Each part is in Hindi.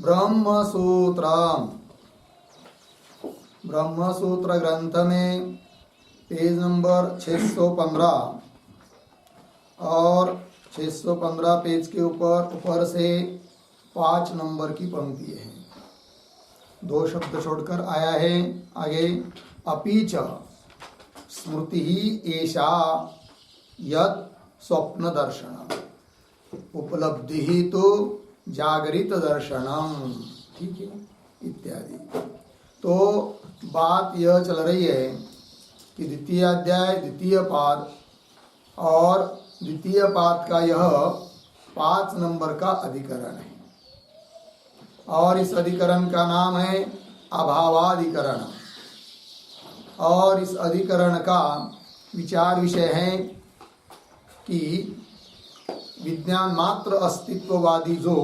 ब्रह्मसूत्र ब्रह्मसूत्र ग्रंथ में पेज नंबर 615 और 615 पेज के ऊपर से 5 नंबर की पंक्ति है। 2 शब्द छोड़कर आया है आगे। अपीच स्मृति ही एषा यत् स्वप्न दर्शनम उपलब्धि ही तो जागृत दर्शनम। ठीक है, इत्यादि। तो बात यह चल रही है कि द्वितीय अध्याय द्वितीय पाद और द्वितीय पाद का यह 5 नंबर का अधिकरण है और इस अधिकरण का नाम है अभावाधिकरण। और इस अधिकरण का विचार विषय है कि विज्ञान मात्र अस्तित्ववादी जो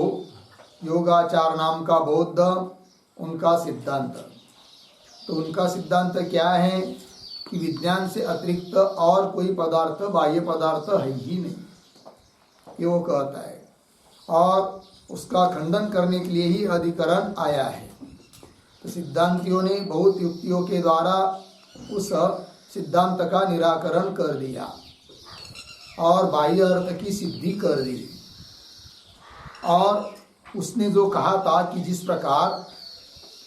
योगाचार नाम का बौद्ध उनका सिद्धांत, तो उनका सिद्धांत क्या है कि विज्ञान से अतिरिक्त और कोई पदार्थ बाह्य पदार्थ है ही नहीं, ये वो कहता है। और उसका खंडन करने के लिए ही अधिकरण आया है। तो सिद्धांतियों ने बहुत युक्तियों के द्वारा उस सिद्धांत का निराकरण कर दिया और बाह्य अर्थ की सिद्धि कर दी। और उसने जो कहा था कि जिस प्रकार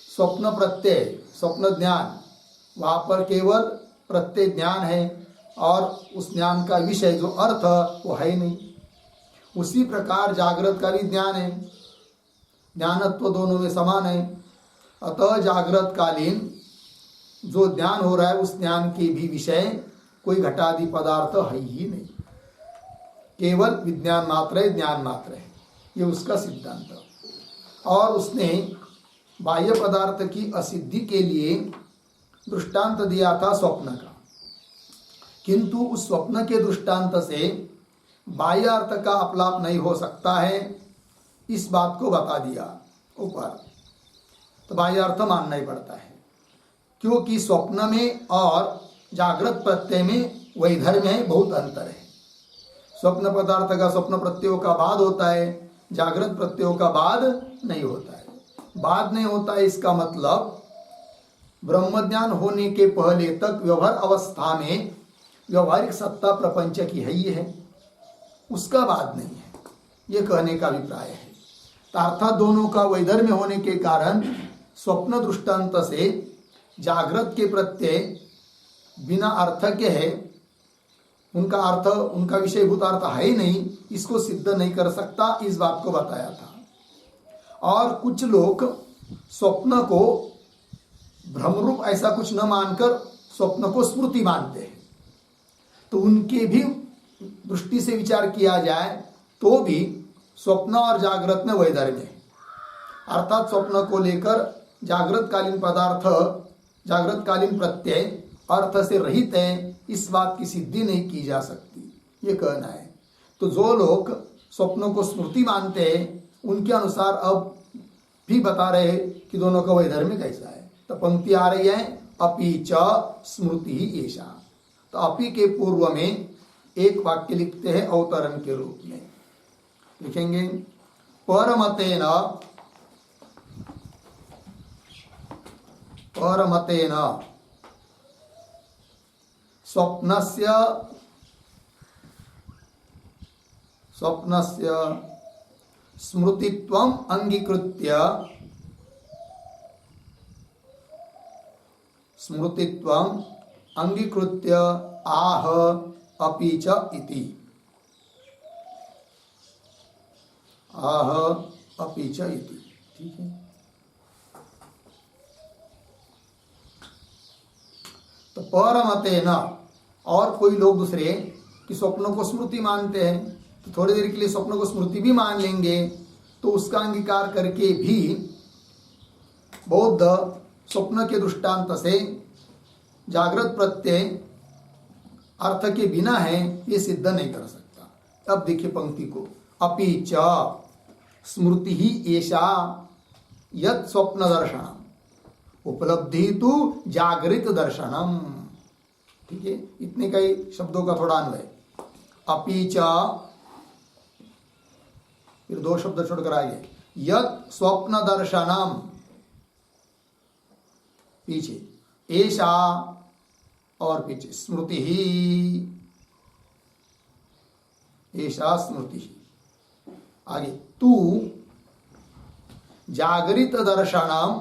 स्वप्न प्रत्यय स्वप्न ज्ञान वहाँ पर केवल प्रत्यय ज्ञान है और उस ज्ञान का विषय जो अर्थ वो है नहीं, उसी प्रकार जागृत का भी ज्ञान है, ज्ञानत्व दोनों में समान है। अतः जागृत कालीन जो ज्ञान हो रहा है उस ज्ञान के भी विषय कोई घटादि पदार्थ है ही नहीं, केवल विज्ञान मात्र है, ज्ञान मात्र है, ये उसका सिद्धांत। और उसने बाह्य पदार्थ की असिद्धि के लिए दृष्टांत दिया था स्वप्न का, किंतु उस स्वप्न के दृष्टांत से बाह्य अर्थ का अपलाप नहीं हो सकता है, इस बात को बता दिया ऊपर। तो बाह्य अर्थ मानना ही पड़ता है, क्योंकि स्वप्न में और जागृत प्रत्यय में वैधर्य में बहुत अंतर है। स्वप्न पदार्थ का स्वप्न प्रत्ययों का बाद होता है, जागृत प्रत्ययों का बाद नहीं होता है। बाद नहीं होता है इसका मतलब ब्रह्मज्ञान होने के पहले तक व्यवहार अवस्था में व्यवहारिक सत्ता प्रपंच की है ही है, उसका बाद नहीं है, ये कहने का अभिप्राय है। अर्थात दोनों का वैधर्य होने के कारण स्वप्न दृष्टांत से जागृत के प्रत्यय बिना अर्थ के है, उनका अर्थ उनका विषयभूत अर्थ है ही नहीं, इसको सिद्ध नहीं कर सकता, इस बात को बताया था। और कुछ लोग स्वप्न को भ्रमरूप ऐसा कुछ न मानकर स्वप्न को स्मृति मानते हैं, तो उनके भी दृष्टि से विचार किया जाए तो भी स्वप्न और जागृत में वैधर्य है। अर्थात स्वप्न को लेकर जागृतकालीन पदार्थ जागृतकालीन प्रत्यय अर्थ से रहित है, इस बात की सिद्धि नहीं की जा सकती, ये कहना है। तो जो लोग स्वप्नों को स्मृति मानते हैं उनके अनुसार अब भी बता रहे कि दोनों का वैधर्य कैसा है। तो पंक्ति आ रही है अपि च स्मृति ही ऐसा। तो अपि के पूर्व में एक वाक्य लिखते हैं अवतरण के रूप में, लिखेंगे परमतेन स्वप्नस्य स्मृतित्वं अंगीकृत्य आह अपि च इति। आह अपि च इति। ठीक है, तो परमतेन, और कोई लोग दूसरे कि स्वप्नों को स्मृति मानते हैं, तो थोड़ी देर के लिए स्वप्नों को स्मृति भी मान लेंगे, तो उसका अंगीकार करके भी बौद्ध स्वप्न के दृष्टांत से जागृत प्रत्यय अर्थ के बिना है ये सिद्ध नहीं कर सकता। अब देखिए पंक्ति को, अपि च स्मृति ही एषा यत् स्वप्न दर्शनम उपलब्धि तु जागृत दर्शनम। ठीक है, इतने कई शब्दों का थोड़ा अन्वय। अपि च, फिर 2 शब्द छोड़कर आइए, यत् स्वप्न दर्शनम, पीछे एषा और पीछे स्मृति ही, एषा स्मृति ही। आगे तू जागृत दर्शनम,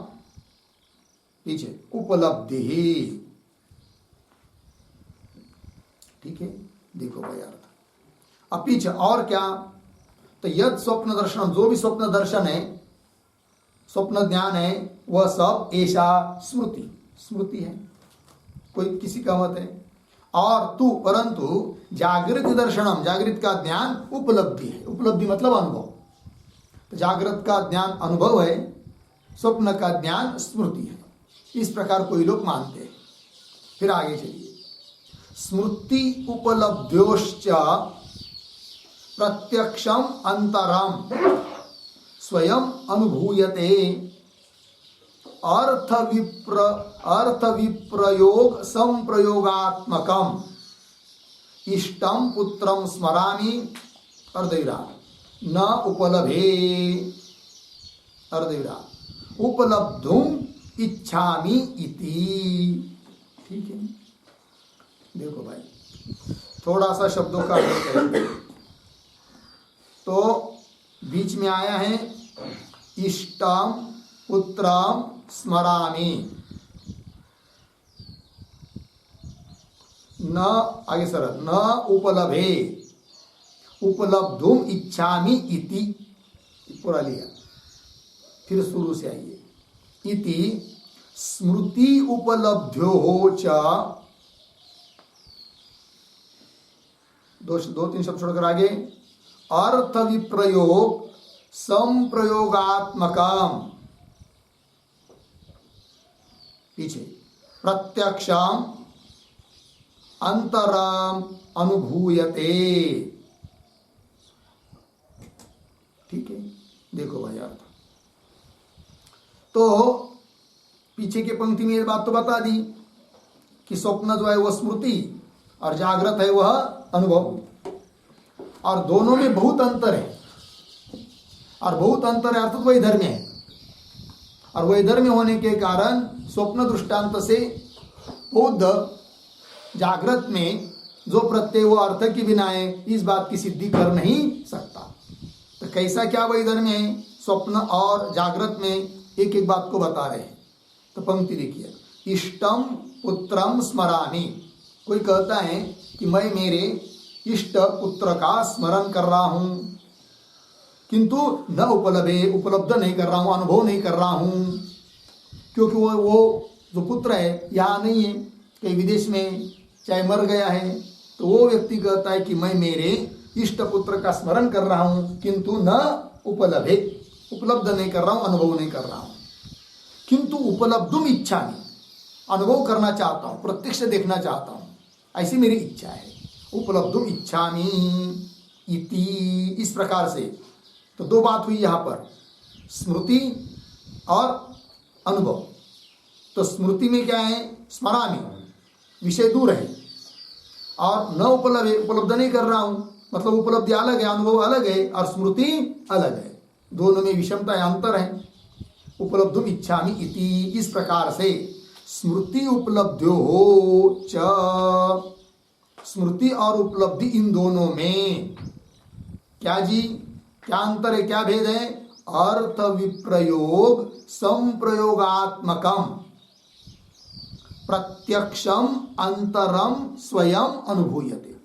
पीछे उपलब्धि ही। ठीक है, देखो भाई अर्थ। अब पीछे और क्या, तो यद स्वप्न दर्शन, जो भी स्वप्न दर्शन है, स्वप्न ज्ञान है, वह सब ऐसा स्मृति, स्मृति है, कोई किसी का मत है। और तू परंतु जागृत दर्शनम, जागृत का ज्ञान उपलब्धि है, उपलब्धि मतलब अनुभव। तो जागृत का ज्ञान अनुभव है, स्वप्न का ज्ञान स्मृति है, इस प्रकार कोई लोग मानते हैं। फिर आगे चलिए, स्मृति उपलब्ध्योश्च प्रत्यक्षम अंतरम स्वयं अनुभूयते अर्थ विप्रयोग संप्रयोगात्मकम इष्टम पुत्रम स्मरामि अर्धविरा न उपलभे अर्धविरा उपलब्धुम इच्छामि इति। ठीक है, देखो भाई थोड़ा सा शब्दों का अर्थ करेंगे। तो बीच में आया है इष्टम पुत्रम स्मरामि, न आगे सर न उपलभे उपलब्धुम इच्छामि इति, पूरा लिया। फिर शुरू से आइए, इति स्मृति उपलब्ध्यो च, दो तीन शब्द छोड़कर आगे, अर्थ विप्रयोग संप्रयोगात्मकम, पीछे प्रत्यक्षम अंतरम अनुभूयते। ठीक है, देखो भाई अर्थ। तो पीछे के पंक्ति में ये बात तो बता दी कि स्वप्न जो है वह स्मृति और जागृत है वह अनुभव, और दोनों में बहुत अंतर है। और बहुत अंतर है अर्थात वैधर्म्य है, और वैधर्म्य होने के कारण स्वप्न दृष्टांत से बुद्ध जागृत में जो प्रत्यय वो अर्थ के बिना है, इस बात की सिद्धि कर नहीं सकता। तो कैसा क्या वैधर्म्य है, स्वप्न और जागृत में एक एक बात को बता रहे हैं। तो पंक्ति देखिए, इष्टम पुत्रम स्मरामि, कोई कहता है कि मैं मेरे इष्ट पुत्र का स्मरण कर रहा हूं, किंतु न उपलब्धे, उपलब्ध नहीं कर रहा हूं, अनुभव नहीं कर रहा हूं, क्योंकि वो जो पुत्र है यहाँ नहीं है, कहीं विदेश में चाहे मर गया है। तो वो व्यक्ति कहता है कि मैं मेरे इष्ट पुत्र का स्मरण कर रहा हूं, किंतु न उपलब्धे, उपलब्ध नहीं कर रहा हूं, अनुभव नहीं कर रहा हूं, किंतु उपलब्धुम इच्छामि, अनुभव करना चाहता हूं, प्रत्यक्ष देखना चाहता हूं, ऐसी मेरी इच्छा है। उपलब्धुम इच्छामि इति, इस प्रकार से। तो दो बात हुई यहाँ पर, स्मृति और अनुभव। तो स्मृति में क्या है, स्मरामि, विषय दूर है, और न उपलब्ध, उपलब्ध नहीं कर रहा हूं, मतलब उपलब्धि अलग है, अनुभव अलग है, और स्मृति अलग है, दोनों में विषमता है, अंतर है। उपलब्धुम इच्छामि इति, इस प्रकार से स्मृति उपलब्ध्यो हो च, स्मृति और उपलब्धि इन दोनों में क्या जी, क्या अंतर है, क्या भेद है, अर्थ विप्रयोग संप्रयोगात्मकम प्रत्यक्षम अंतरम स्वयं अनुभूयते।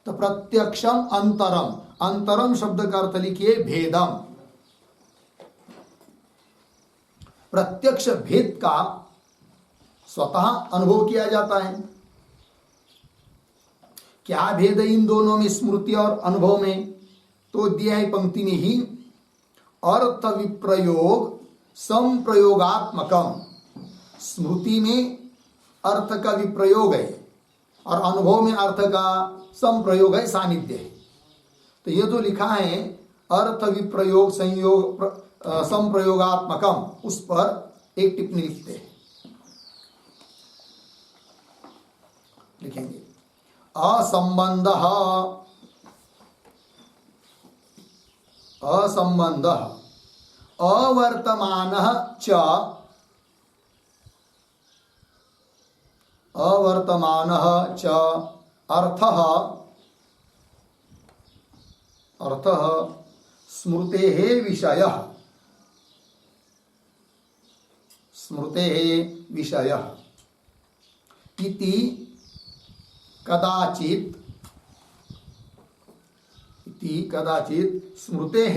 तो प्रत्यक्षम अंतरम, अंतरम शब्द का अर्थ लिखिए भेदम, प्रत्यक्ष भेद का स्वतः अनुभव किया जाता है। क्या भेद है इन दोनों में, स्मृति और अनुभव में, तो दिया है पंक्ति में ही, अर्थ विप्रयोग संप्रयोगात्मकम, स्मृति में अर्थ का विप्रयोग है और अनुभव में अर्थ का संप्रयोग है, सानिध्य है। तो ये जो लिखा है अर्थ विप्रयोग संयोग संप्रयोगात्मकम, उस पर एक टिप्पणी लिखते हैं, लिखेंगे असंबंध, असंबंध अवर्तमानः च अर्थः स्मृतेः विषयः इति कदाचित् स्मृतेः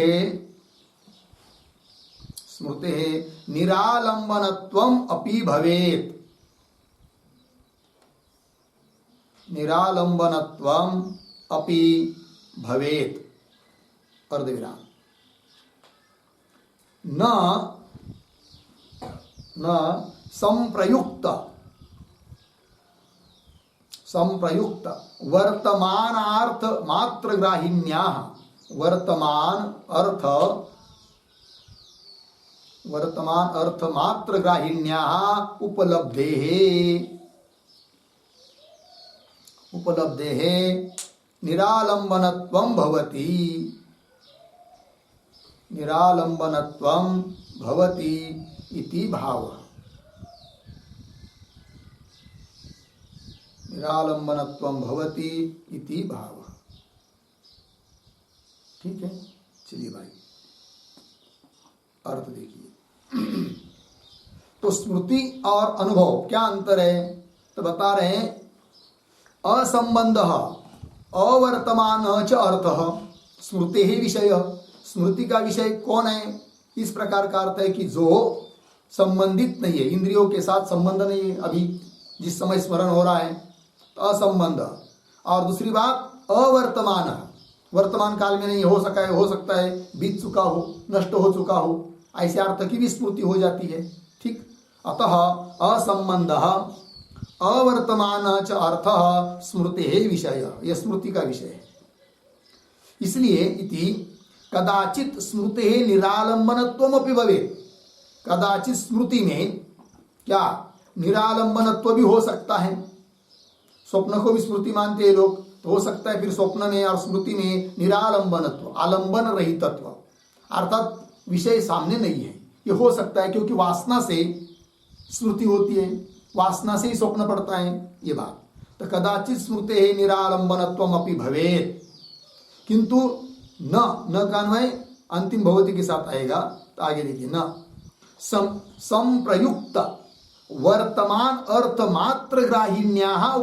निरालम्बनत्वम् अपि भवेत्। अर्धविराम। न संप्रयुक्त वर्तमानार्थ मात्रग्राहिण्याः वर्तमान अर्थ मात्रग्राहिण्याः उपलब्धेः निरालम्बनत्वं भवति इति भावः। निरालम्बनत्वं भवति इति भावः। ठीक है, चलिए भाई अर्थ देखिए। तो स्मृति और अनुभव क्या अंतर है? तो बता रहे हैं असंबंध अवर्तमान च अर्थः स्मृति ही विषय। स्मृति का विषय कौन है? इस प्रकार का अर्थ है कि जो संबंधित नहीं है, इंद्रियों के साथ संबंध नहीं है, अभी जिस समय स्मरण हो रहा है तो असंबंध। और दूसरी बात अवर्तमान, वर्तमान काल में नहीं हो सकता है बीत चुका हो, नष्ट हो चुका हो, ऐसे अर्थ की भी स्मृति हो जाती है। ठीक, अतः असंबंध अवर्तमान च अर्थ स्मृति है विषय, यह स्मृति का विषय है। इसलिए इति कदाचित स्मृति निरालंबनत्वम अपि भवेत्। कदाचित स्मृति में क्या निरालंबनत्व भी हो सकता है। स्वप्न को भी स्मृति मानते हैं लोग, तो हो सकता है फिर स्वप्न में और स्मृति में निरालंबनत्व, आलंबन रहितत्व, अर्थात विषय सामने नहीं है, ये हो सकता है क्योंकि वासना से स्मृति होती है, वासना से ही स्वप्न पड़ता है ये बात। तो कदाचित स्मृते निरालंबनत्वम अपि भवेत्, किंतु न कान्वय अंतिम भवति के साथ आएगा। तो आगे देखिए, न संप्रयुक्त वर्तमान अर्थ मात्र ग्राहिण्याः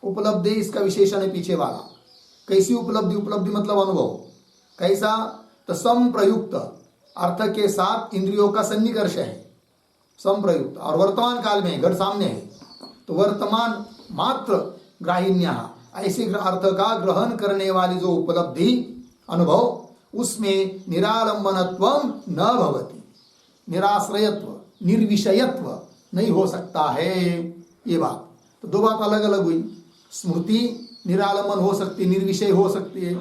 उपलब्धे इसका विशेषण है पीछे वाला। कैसी उपलब्धि? उपलब्धि मतलब अनुभव। कैसा? तो संप्रयुक्त अर्थ के साथ इंद्रियों का सन्निकर्ष है, संप्रयुक्त, और वर्तमान काल में घट सामने है, तो वर्तमान मात्र ग्राहिण्याः ऐसे अर्थ का ग्रहण करने वाली जो उपलब्धि अनुभव, उसमें निरालंबनत्वम न भवति, निराश्रयत्व निर्विषयत्व नहीं हो सकता है, ये बात। तो दो बात अलग अलग हुई। स्मृति निरालंबन हो सकती है, निर्विषय हो सकती है,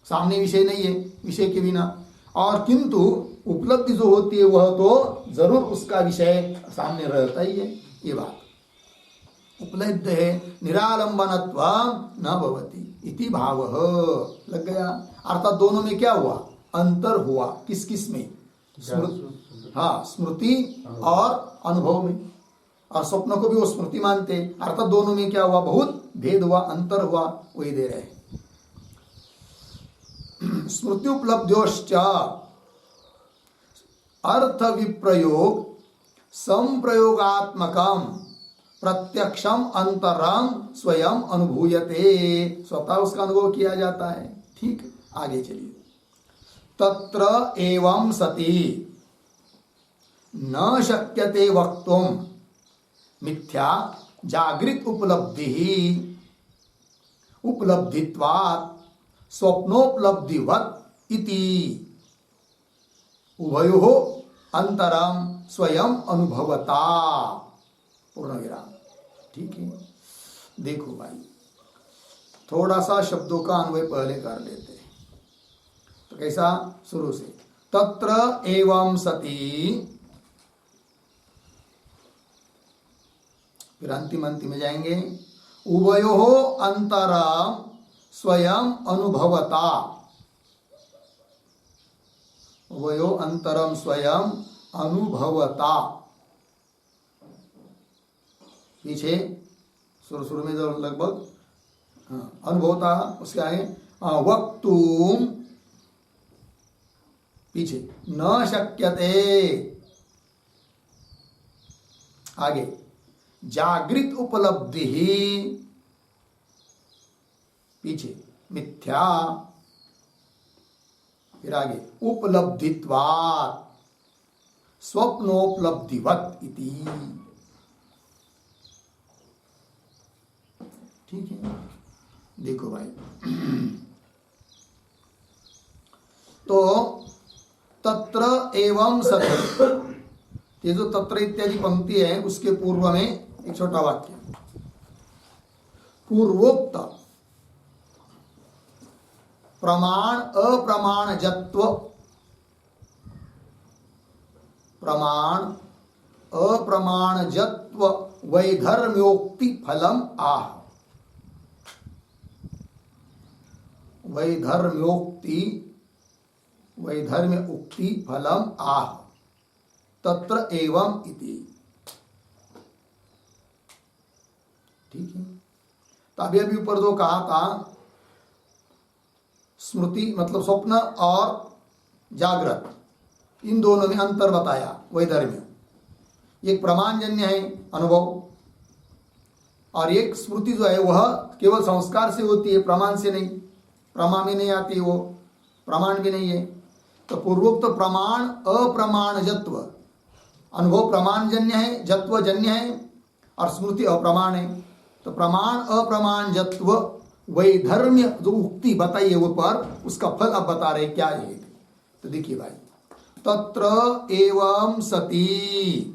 सामने विषय नहीं है विषय के बिना, और किंतु उपलब्धि जो होती है वह तो जरूर उसका विषय सामने रहता ही है, ये बात। उपलब्ध है निरालंबनत्व न भवति इति भावः, लग गया। अर्थात दोनों में क्या हुआ? अंतर हुआ। किस किस में? स्मृति और अनुभव में। और स्वप्न को भी वो स्मृति मानते, अर्थात दोनों में क्या हुआ? बहुत भेद हुआ, अंतर हुआ, वही दे रहे हैं। स्मृति उपलब्ध्योश्च अर्थ विप्रयोग संप्रयोगात्मकम प्रत्यक्षम अंतरम स्वयं अनुभूयते, स्वतः उसका अनुभव किया जाता है। ठीक, आगे चलिए। तत्र एवं सति न शक्यते वक्तुम मिथ्या जागृत उपलब्धित्वात् स्वप्नोपलब्धिवत् इति उभयोः अंतरम स्वयं अनुभवता। पूर्ण विराम। ठीक है, देखो भाई, थोड़ा सा शब्दों का अन्वय पहले कर लेते हैं। तो कैसा? शुरू से, तत्र एवं सति, फिर अंतिम में जाएंगे, उभयोः अंतरम स्वयं अनुभवता, वयो अंतरम स्वयं अनुभवता। पीछे शुरू में जो लगभग अनुभवता, उसके आगे वक्तुम, पीछे न शक्यते, आगे जागृत उपलब्धि, पीछे मिथ्या, फिर आगे उपलब्धित्वात् स्वप्नोपलब्धिवत इति। ठीक है, देखो भाई, तो तत्र एवं सत्, ये जो तत्र इत्यादि पंक्ति है उसके पूर्व में एक छोटा वाक्य, पूर्वोक्त प्रमाण अप्रमाणजत्व, प्रमाण अप्रमाणजत्व वैधर्म्योक्ति फलम आह, वैधर्म्योक्ति, वैधर्म्य उक्ति फलम आह तत्र एवं इति। ठीक है, तो अभी ऊपर जो कहा था, स्मृति मतलब स्वप्न और जागृत, इन दोनों में अंतर बताया। वैधर्म्य एक प्रमाणजन्य है अनुभव, और एक स्मृति जो है वह केवल संस्कार से होती है, प्रमाण से नहीं, प्रमा में नहीं आती, वो प्रमाण भी नहीं है। तो पूर्वोक्त प्रमाण अप्रमाणजत्व, अनुभव प्रमाणजन्य है, जत्वजन्य है, और स्मृति अप्रमाण है। तो प्रमाण अप्रमाणजत्व वैधर्म्य जो उक्ति बताइए वो पर, उसका फल अब बता रहे क्या है। तो देखिए भाई, तत्र एवं सती,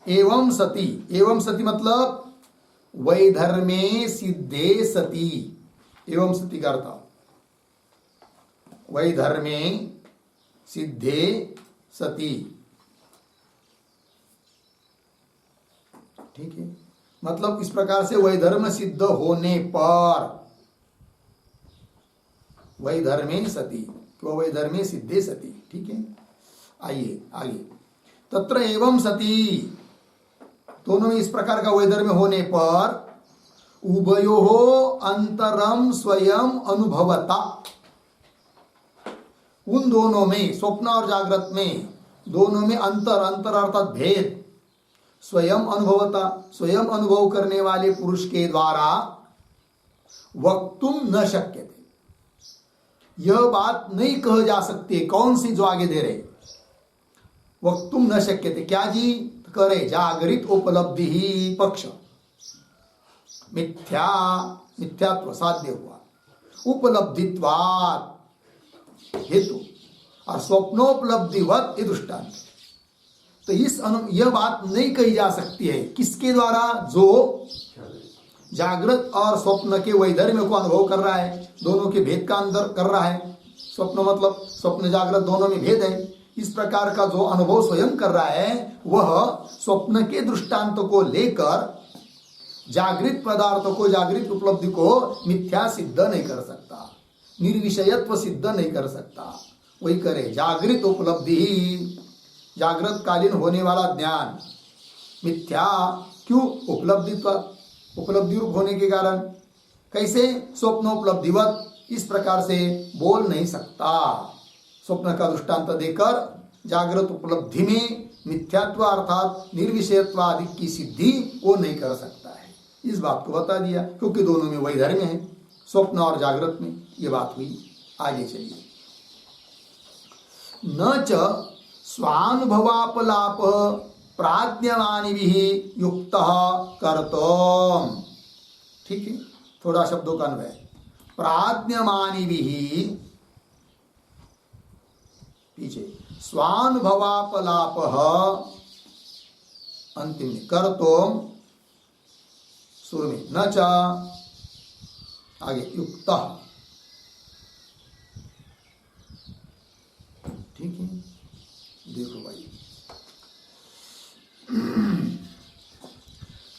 एवं सती, एवं सती मतलब वैधर्मे सिद्धे सती, एवं सती का अर्थ वैधर्मे सिद्धे सती। ठीक है, मतलब इस प्रकार से वैधर्म सिद्ध होने पर, वैधर्मे सती, तो वैधर्मे सिद्धे सती। ठीक है, आइए आगे, तत्र एवं सती, दोनों में इस प्रकार का वैधर्म्य होने पर, उभयोः अंतरम स्वयं अनुभवता, उन दोनों में, स्वप्न और जागृत में, दोनों में अंतर, अंतर अर्थात भेद, स्वयं अनुभवता, स्वयं अनुभव करने वाले पुरुष के द्वारा वक्तुम न शक्य थे, यह बात नहीं कह जा सकती। कौन सी जो आगे दे रहे, वक्तुम न शक्य थे, क्या जी करे, जागृत उपलब्धि ही पक्ष, मिथ्या, मिथ्यात्व साध्य हुआ, उपलब्धित्वात् हेतु, और स्वप्नोपलब्धिवत ये दृष्टांत। तो यह बात नहीं कही जा सकती है, किसके द्वारा, जो जागृत और स्वप्न के वैधर्म्य को अनुभव कर रहा है, दोनों के भेद का अंदर कर रहा है। स्वप्न मतलब स्वप्न जागृत दोनों में भेद है, इस प्रकार का जो अनुभव स्वयं कर रहा है, वह स्वप्न के दृष्टांत को लेकर जागृत पदार्थों को, जागृत उपलब्धि को मिथ्या सिद्ध नहीं कर सकता, निर्विषयत्व सिद्ध नहीं कर सकता। वही करे, जागृत उपलब्धि, जागृत कालीन होने वाला ज्ञान मिथ्या, क्यों, उपलब्धित्व, उपलब्धि रूप होने के कारण। कैसे, स्वप्नोपलब्धिवत, इस प्रकार से बोल नहीं सकता। स्वप्न का दृष्टांत देकर जागृत उपलब्धि में मिथ्यात्व अर्थात निर्विषयत्व आदि की सिद्धि वो नहीं कर सकता है, इस बात को बता दिया। क्योंकि दोनों में वैधर्म्य है, स्वप्न और जागृत में, ये बात हुई। आगे चलिए, न च स्वानुभवापलाप प्राज्ञवानिभिः युक्तः कर्तुम्। ठीक है, थोड़ा शब्दों का अन्वय, प्राज्ञवानिभिः, पीछे स्वानुभवापलापः, अंतिम में कर्तुम्, शुरू में न च, आगे युक्तः। ठीक है, देखो भाई,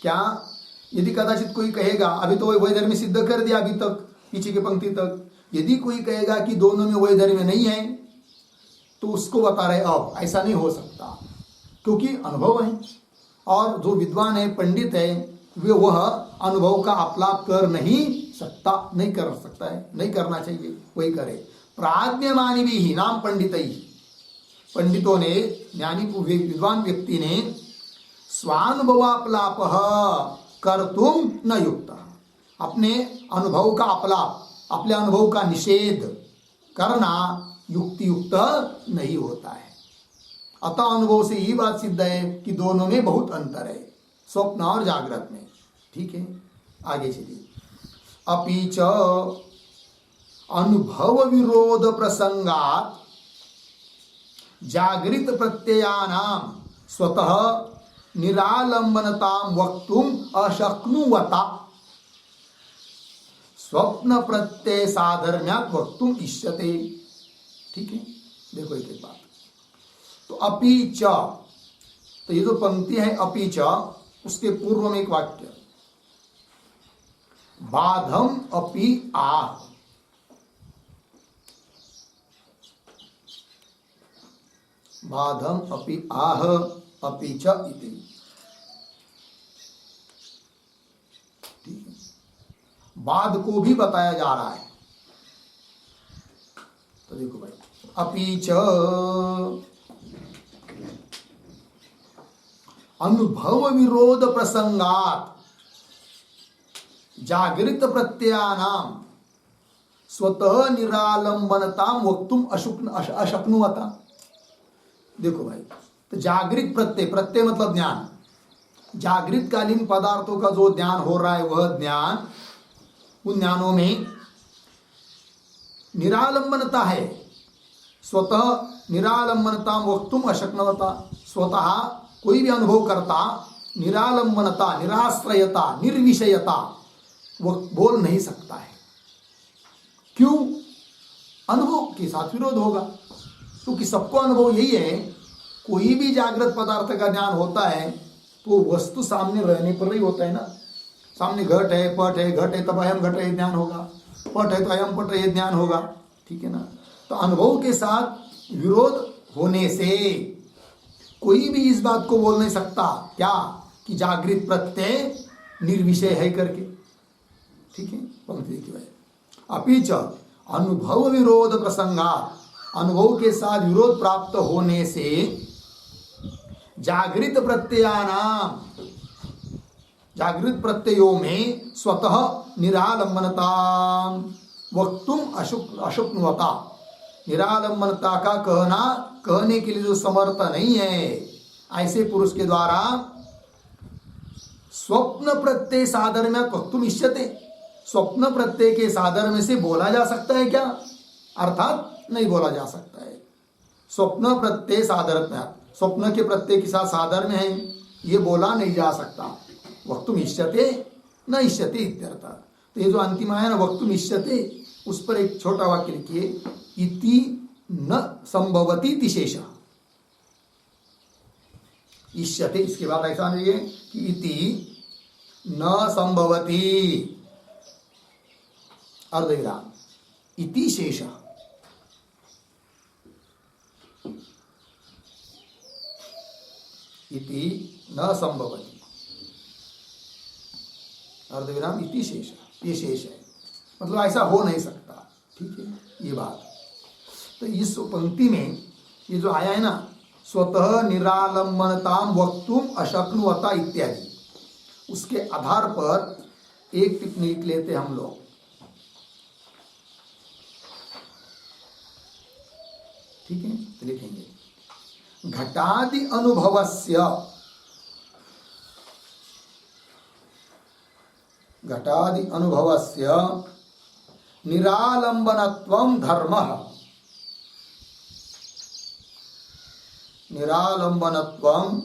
क्या यदि कदाचित कोई कहेगा, अभी तो वही वैधर्म्य सिद्ध कर दिया अभी तक, पीछे की पंक्ति तक, यदि कोई कहेगा कि दोनों में वैधर्म्य नहीं है, तो उसको बता रहे अब ऐसा नहीं हो सकता, क्योंकि अनुभव है और जो विद्वान है, पंडित है, वह अनुभव का अपलाप कर नहीं सकता, नहीं कर सकता है, नहीं करना चाहिए, वही करे। प्राज्ञमानी भी ही नाम पंडित ही, पंडितों ने, ज्ञानी विद्वान व्यक्ति ने स्वानुभवापलाप कर्तुम न युक्त, अपने अनुभव का अपलाप, अपने अनुभव का निषेध करना युक्ति युक्त नहीं होता है। अतः अनुभव से यही बात सिद्ध है कि दोनों में बहुत अंतर है, स्वप्न और जागृत में। ठीक है, आगे चलिए। अपि च अनुभव विरोध प्रसंगात जागृत प्रत्ययानाम स्वतः निरालंबनताम वक्तुम अशक्नुवता स्वप्न प्रत्यय साधर्म्यात वक्तुम इष्यते। ठीक है, देखो एक एक बात। तो अपि च, तो ये जो पंक्ति है अपि च, उसके पूर्व में एक वाक्य बाधम अपि आह, बाधम अपि आह अपि च इति। ठीक है, बाद को भी बताया जा रहा है। तो देखो भाई, अपि च अनुभव विरोध प्रसंगात जागृत प्रत्ययानाम स्वतः निरालंबनताम वक्तुम अशक्नुवता। देखो भाई, तो जागृत प्रत्यय, प्रत्यय मतलब ज्ञान, जागृत कालीन पदार्थों का जो ज्ञान हो रहा है वह ज्ञान, उन ज्ञानों में निरालंबनता है, स्वतः निरालंबनता वक्तुम अशक्नुवता। स्वतः कोई भी अनुभव करता निरालंबनता, निराश्रयता, निर्विषयता वो बोल नहीं सकता है। क्यों? अनुभव के साथ विरोध होगा, क्योंकि सबको अनुभव यही है, कोई भी जागृत पदार्थ का ज्ञान होता है तो वस्तु सामने रहने पर ही होता है ना। सामने घट है, पट है, घट है तब अयम घट है ज्ञान होगा, पट है तो अयम पट है ज्ञान होगा। ठीक है ना। तो अनुभव के साथ विरोध होने से कोई भी इस बात को बोल नहीं सकता क्या कि जागृत प्रत्यय निर्विषय है करके। ठीक है, पंक्ति देखिए भाई, अपि च अनुभव विरोध प्रसंगा, अनुभव के साथ विरोध प्राप्त होने से जागृत प्रत्ययानाम, जागृत प्रत्ययों में स्वतः निरालंबनता वक्तुम अशक्नुवता, निरालंबनता का कहने के लिए जो समर्थ नहीं है, ऐसे पुरुष के द्वारा स्वप्न प्रत्यय साधर्म्य वक्तुम इष्यते, स्वप्न प्रत्यय के साधर्म्य से बोला जा सकता है क्या? अर्थात नहीं बोला जा सकता है। स्वप्न प्रत्यय साधर्म्य, स्वप्न के प्रत्यय के साथ साधर्म्य है, ये बोला नहीं जा सकता। वक्तुम इष्यते न इष्यते इत्यर्थ। तो ये जो अंतिम है ना वक्तुम इष्यते, उस पर एक छोटा वाक्य लिखिए, इति न संभवती इति शेष। इष्यते, इसके बाद ऐसा नहीं है कि इति न संभवती अर्धविराम इति शेष, इति न संभवती अर्धविराम इति शेष, ये शेष है, मतलब ऐसा हो नहीं सकता। ठीक है, ये बात। तो इस पंक्ति में ये जो आया है ना, स्वतः निरालंबनताम वक्तुम अशक्नुवता इत्यादि, उसके आधार पर एक टिप्पणी लिख लेते हम लोग। ठीक है, तो लिखेंगे घटादि अनुभवस्य, घटादि अनुभवस्य निरालंबनत्वं धर्मः, निरालंबनत्वं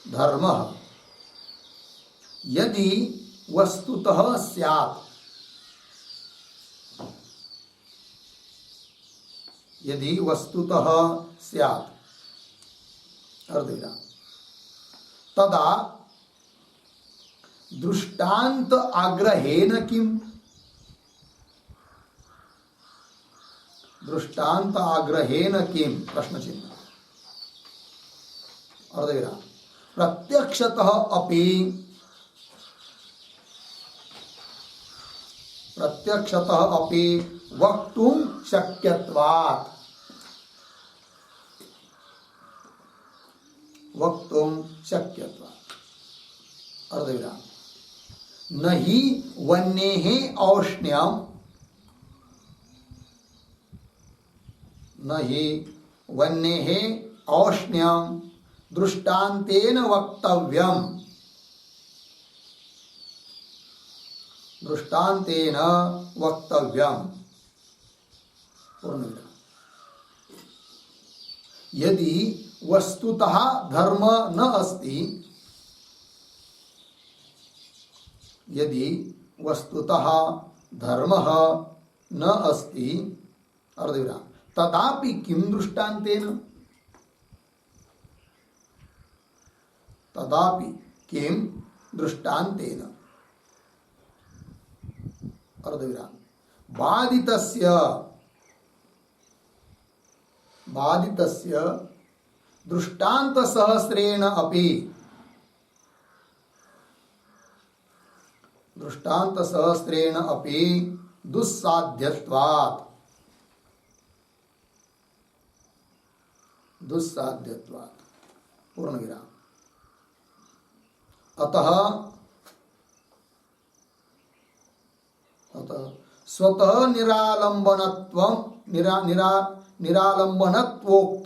धर्मः यदि वस्तुतः स्यात्, यदि वस्तुतः स्यात् अर्धविराम तदा दृष्टांत आग्रहेण किम, दृष्टांत आग्रहेन किम प्रश्न चिन्ह अर्धविराम प्रत्यक्षतः अपि वक्तुं शक्यत्वात् अर्धविराम न हि वन्येः औष्ण्यं दृष्टान्तेन वक्तव्यम् पूर्णविराम यदि वस्तुतः धर्म न अस्ति अर्धविराम तदापि किं दृष्टान्तेन अर्धविराम बाधितस्य दृष्टान्तसहस्रेण अपि दुस्साध्यत्वात् पूर्णविराम अतः स्वतः निरालंबनत्व उक्तौ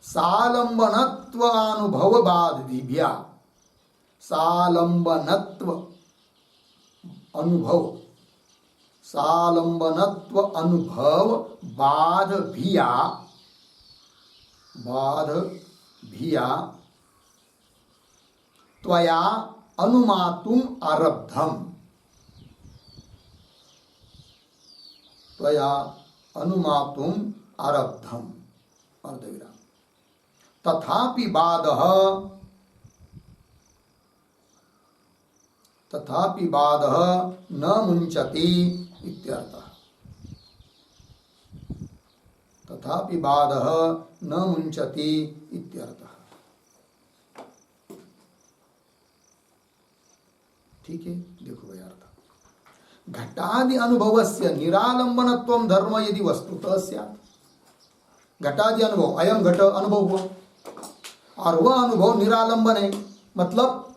सालंबनत्व अनुभव बाध भिया त्वया अनुमातुम आरब्धम अर्धविराम तथापि बाधः न मुञ्चति इत्यर्थः ठीक है। देखो भाई अर्थ घटादि अनुभवस्य निरालंबनत्वं धर्म यदि वस्तुतः स्यात् घटादि अनुभव अयम घट अनुभव हुआ और वह अनुभव निरालंबन है मतलब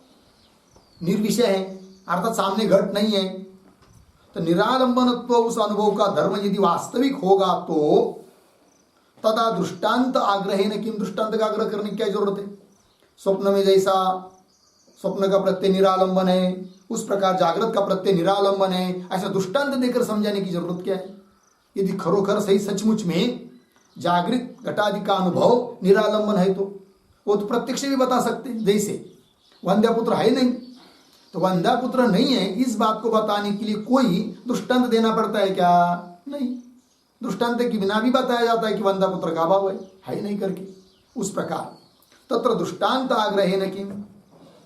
निर्विषय है अर्थात सामने घट नहीं है तो निरालंबनत्व उस अनुभव का धर्म यदि वास्तविक होगा तो तदा दृष्टांत आग्रहेन किम दृष्टांत का आग्रह करने की क्या जरूरत है। स्वप्न में जैसा स्वप्न का प्रत्यय निरालंबन है उस प्रकार जागृत का प्रत्यय निरालंबन है ऐसा दृष्टांत देकर समझाने की जरूरत क्या है। यदि खरोखर सही सचमुच में जागृत घटादि का अनुभव निरालंबन है तो वो तो प्रत्यक्ष भी बता सकते हैं। जैसे वंद्यापुत्र है नहीं तो वंद्यापुत्र नहीं है इस बात को बताने के लिए कोई दृष्टांत देना पड़ता है क्या? नहीं, दृष्टांत के बिना भी बताया जाता है कि वंद्यापुत्र का अभाव है नहीं करके। उस प्रकार तत्र दृष्टांत आग्रहेन किम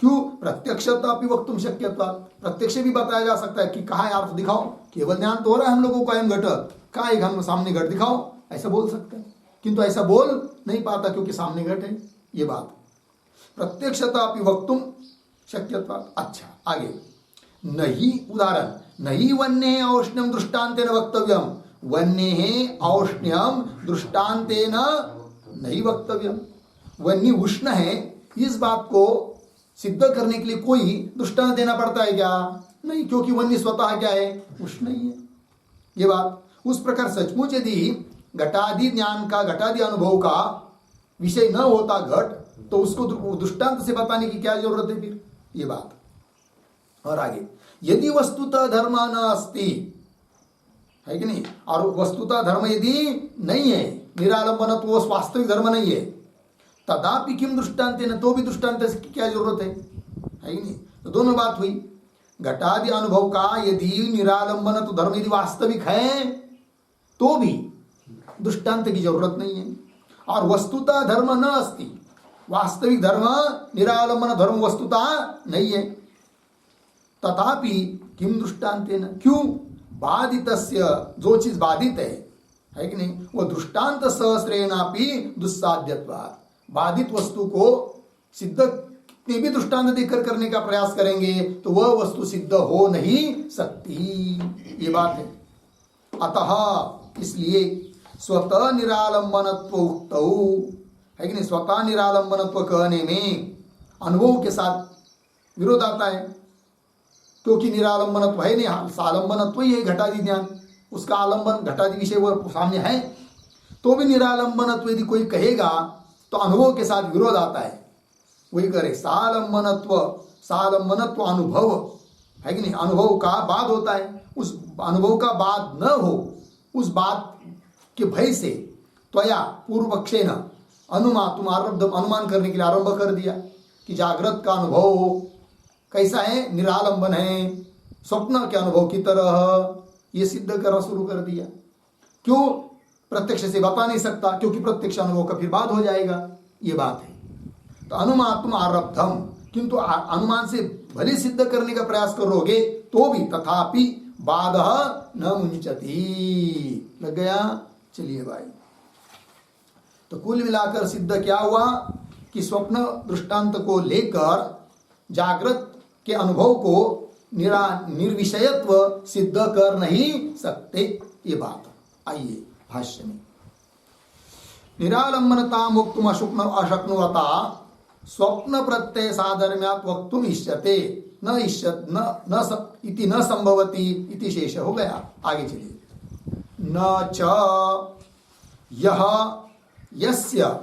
क्यों प्रत्यक्षता भी वक्तुम शक्यता प्रत्यक्ष भी बताया जा सकता है कि कहाँ अर्थ दिखाओ केवल ज्ञान तो हो रहा है हम लोगों को अयम घट कहाँ एक हम सामने घट दिखाओ ऐसा बोल सकते हैं किंतु ऐसा बोल नहीं पाता क्योंकि सामने घट है। ये बात प्रत्यक्षता भी वक्तुम शक्यता। अच्छा आगे नहीं उदाहरण नहीं वन्य औष्ण्यम दृष्टांतेन वक्तव्यम वन्य औष्ण्यम दृष्टांतेन नहीं वक्तव्यम। वन्य उष्ण है इस बात को सिद्ध करने के लिए कोई दृष्टांत देना पड़ता है क्या? नहीं, क्योंकि वन्य स्वतः क्या है उष्ण ही है। ये बात उस प्रकार सचमुच यदि घटादि ज्ञान का घटादि अनुभव का विषय न होता घट तो उसको दृष्टांत से बताने की क्या जरूरत है फिर। ये बात और आगे यदि वस्तुतः धर्म न अस्ति है कि नहीं और वस्तुतः धर्म यदि नहीं है निरालंबन तो वो वास्तविक धर्म नहीं है तदापि किम दृष्टांत न तो भी दृष्टांत की क्या जरूरत है कि नहीं। तो दोनों बात हुई घटादि अनुभव का यदि निरालंबन तो धर्म यदि वास्तविक है तो भी दृष्टांत की जरूरत नहीं है और वस्तुतः धर्म न अस्ति वास्तविक धर्म निरालंबन धर्म वस्तुता नहीं है। तथापि किम दृष्टांतेन, क्यों? बाधितस्य, जो चीज बाधित है कि नहीं, वो दृष्टांत सहस्रेणापि दुस्साध्यत्वात्, बाधित वस्तु को सिद्ध कितने भी दृष्टांत देकर करने का प्रयास करेंगे तो वह वस्तु सिद्ध हो नहीं सकती, ये बात है। अतः इसलिए स्वतः निरालंबनत्व उक्तौ, है कि नहीं, स्वतः निरालंबनत्व कहने में अनुभव के साथ विरोध आता है, क्योंकि निरालंबनत्व है नहीं, सालंबनत्व ही है घटादि ज्ञान, उसका आलंबन घटादि विषय वह सामने है, तो भी निरालंबनत्व यदि कोई कहेगा तो अनुभव के साथ विरोध आता है। वही करे सालंबनत्व, सालंबनत्व अनुभव है कि नहीं, अनुभव का बाद होता है, उस अनुभव का बाद न हो, उस बात के भय से त्वया पूर्व पक्षे न अनुमान, तुम अनुमान करने के लिए आरंभ कर दिया कि जागृत का अनुभव कैसा है, निरालंबन है, स्वप्न के अनुभव की तरह, ये सिद्ध करना शुरू कर दिया। क्यों? प्रत्यक्ष से बता नहीं सकता, क्योंकि प्रत्यक्ष अनुभव का फिर बाद हो जाएगा, ये बात है। तो अनुमात्म आरब्धम, किंतु अनुमान से भले सिद्ध करने का प्रयास करोगे तो भी तथापि बाधः न मुंचति। लग गया? चलिए भाई, तो कुल मिलाकर सिद्ध क्या हुआ कि स्वप्न दृष्टांत को लेकर जागृत के अनुभव को निर्विषयत्व सिद्ध कर नहीं सकते, ये बात। आइए भाष्य में, निरालंबनता मुक्तुम अशक्नुवता स्वप्न प्रत्यय साधर्म्यात् वक्तुम इष्यते न इष्यत इति न संभवति इति शेष हो गया। आगे चलिए, न च यह यस्य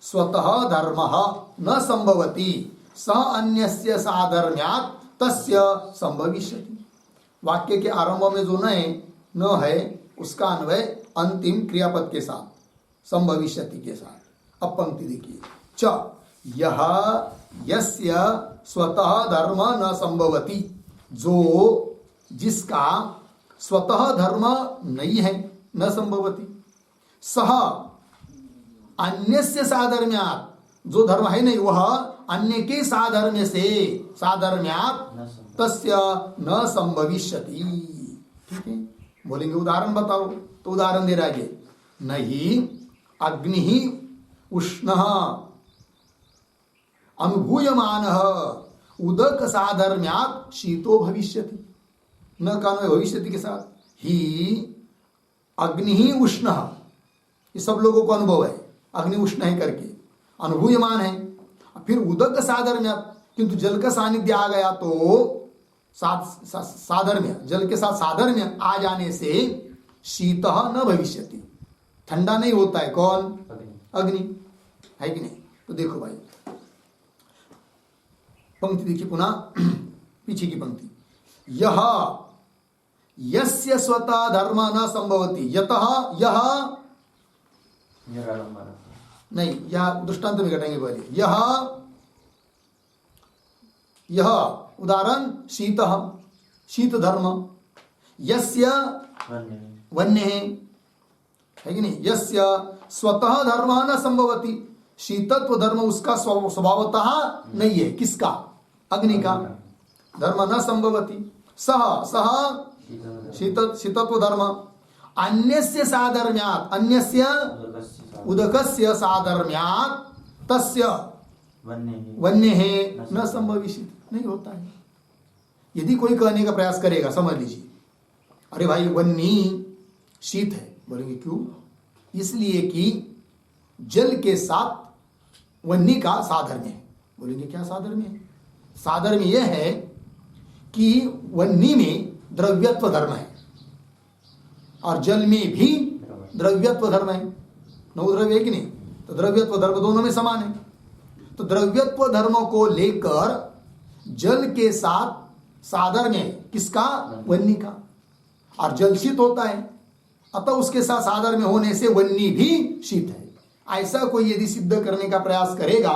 स्वतः धर्मः न संभवति स अन्यस्य साधर्म्यात् तस्य संभविष्यति। वाक्य के आरंभ में जो न है उसका अन्वय अंतिम क्रियापद के साथ, संभविष्यति के साथ। अब पंक्ति देखिए, च यह यस्य स्वतः धर्म न संभवति, जो जिसका स्वतः धर्म नहीं है, न संभवति, सह अन्यस्य साधर्म्यात्, जो धर्म है नहीं वह अन्य के साधर्म्य से, साधर्म्यात् तस्य न संभविष्यति। ठीक है, बोलेंगे उदाहरण बताओ, तो उदाहरण दे रहा है, नहीं अग्नि उष्णः अनुभूयमानः उदक साधर्म्यात् शीतो भविष्यति, न कान भविष्यति के साथ ही अग्नि उष्णः, ये सब लोगों को अनुभव है, अग्नि उष्ण है करके अनुभूयमान है। फिर उदक साधर्म्यात्, किंतु जल का सानिध्य आ गया तो साधर्म्य, जल के साथ साधर्म्य आ जाने से शीतः न भविष्यति, ठंडा नहीं होता है। कौन? अग्नि, है कि नहीं? तो देखो भाई, पंक्ति देखिए पुनः, पीछे की पंक्ति, यह यस्य स्वतः धर्म न संभवति, यतः यह नहीं, यह दृष्टांत में घटेंगे पहले, यह उदाहरण शीतः, शीत धर्म, यस्य वन्य है कि नहीं, यस्य स्वतः धर्म न संभवति, शीतत्व धर्म उसका स्वभावतः नहीं है, किसका? अग्नि का धर्म न संभवति, सह शीतत्व धर्म अन्यस्य साधर्म्यात्, अन्यस्य उदकस्य साधर्म्यात् तस्य वन्य है न संभविष्यति, नहीं होता है। यदि कोई कहने का प्रयास करेगा, समझ लीजिए, अरे भाई वन्नी शीत है, बोलेंगे क्यों? इसलिए कि जल के साथ वन्नी का साधर्म्य है। बोलेंगे क्या साधर्म्य है? साधर्म्य यह है कि वन्नी में द्रव्यत्व धर्म है और जल में भी द्रव्यत्व धर्म है, नौ द्रव्य है कि नहीं, तो द्रव्यत्व धर्म दोनों में समान है। तो द्रव्यत्व धर्म को लेकर जल के साथ साधर्म्य किसका? वन्नी का, और जल शीत होता है, अतः उसके साथ साधर्म्य होने से वन्नी भी शीत है। ऐसा कोई यदि सिद्ध करने का प्रयास करेगा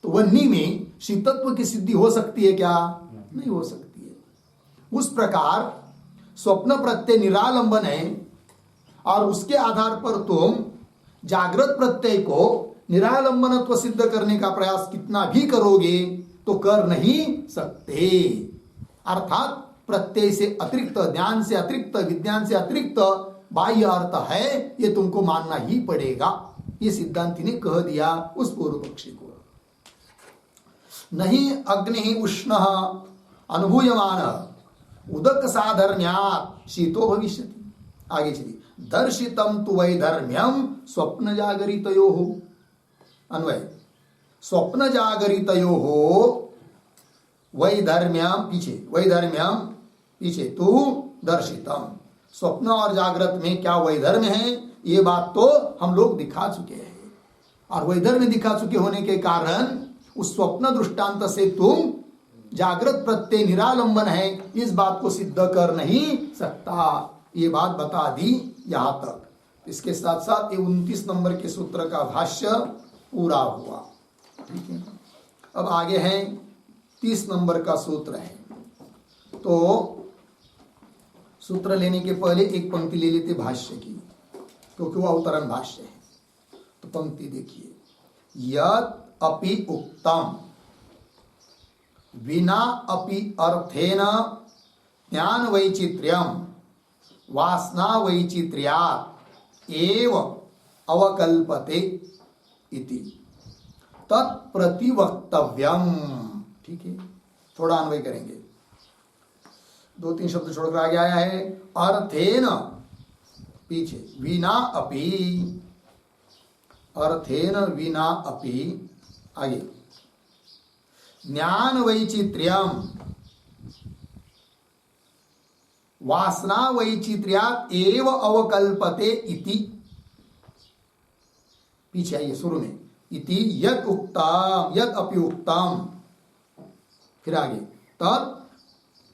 तो वन्नी में शीतत्व की सिद्धि हो सकती है क्या? नहीं हो सकती है। उस प्रकार स्वप्न प्रत्यय निरालंबन है और उसके आधार पर तुम जागृत प्रत्यय को निरालंबनत्व सिद्ध करने का प्रयास कितना भी करोगे तो कर नहीं सकते। अर्थात प्रत्यय से अतिरिक्त, ज्ञान से अतिरिक्त, विज्ञान से अतिरिक्त बाह्य अर्थ है, ये तुमको मानना ही पड़ेगा। ये सिद्धांति ने कह दिया उस पूर्व पक्षी को। नहीं अग्नि उष्ण अनुभूयमान उदक साधर्म्यात् शीतो भविष्यति। आगे चलिए, दर्शितम तु वैधर्म्यम स्वप्न जागरितयोः। अन्वय, स्वप्न जागरितयोः वैधर्म्यम पीछे तु दर्शितम। स्वप्न और जागृत में क्या वैधर्म्य है, ये बात तो हम लोग दिखा चुके हैं। और वैधर्म्य दिखा चुके होने के कारण उस स्वप्न दृष्टांत से तुम जागृत प्रत्यय निरालंबन है, इस बात को सिद्ध कर नहीं सकता। ये बात बता दी यहां तक। इसके साथ साथ ये 29 नंबर के सूत्र का भाष्य पूरा हुआ। ठीक है, अब आगे है 30 नंबर का सूत्र है। तो सूत्र लेने के पहले एक पंक्ति ले लेते भाष्य की, क्योंकि वो अवतरण भाष्य है। तो पंक्ति देखिए, यत् अपि उक्तम विना अपि अर्थेन ज्ञान वैचित्र्यम वासना वैचित्र्यात् एव अवकल्पते इति तत्प्रतिवक्तव्यम। ठीक है, थोड़ा अन्वय करेंगे। 2-3 शब्द छोड़कर आगे आया है, अर्थेन पीछे विना अपि, अर्थेन विना अपि, आगे ज्ञान वैचित्र्यम वासना वैचित्र्यात् एव अवकल्पते इति। पीछे आइए, शुरू में इति यद उक्तम, यद अपि उक्तम, फिर आगे तत्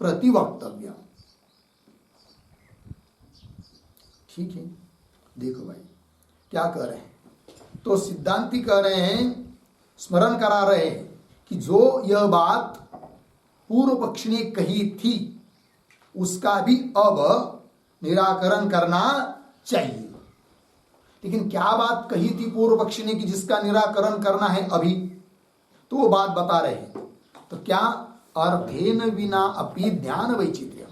प्रतिवक्तव्य। ठीक है, देखो भाई क्या कह रहे हैं। तो सिद्धांती कह रहे हैं, स्मरण करा रहे हैं कि जो यह बात पूर्व पक्ष ने कही थी उसका भी अब निराकरण करना चाहिए। लेकिन क्या बात कही थी पूर्व पक्ष ने कि जिसका निराकरण करना है अभी, तो वो बात बता रहे हैं। तो क्या अर्थेन विना अपि ज्ञान वैचित्र्य।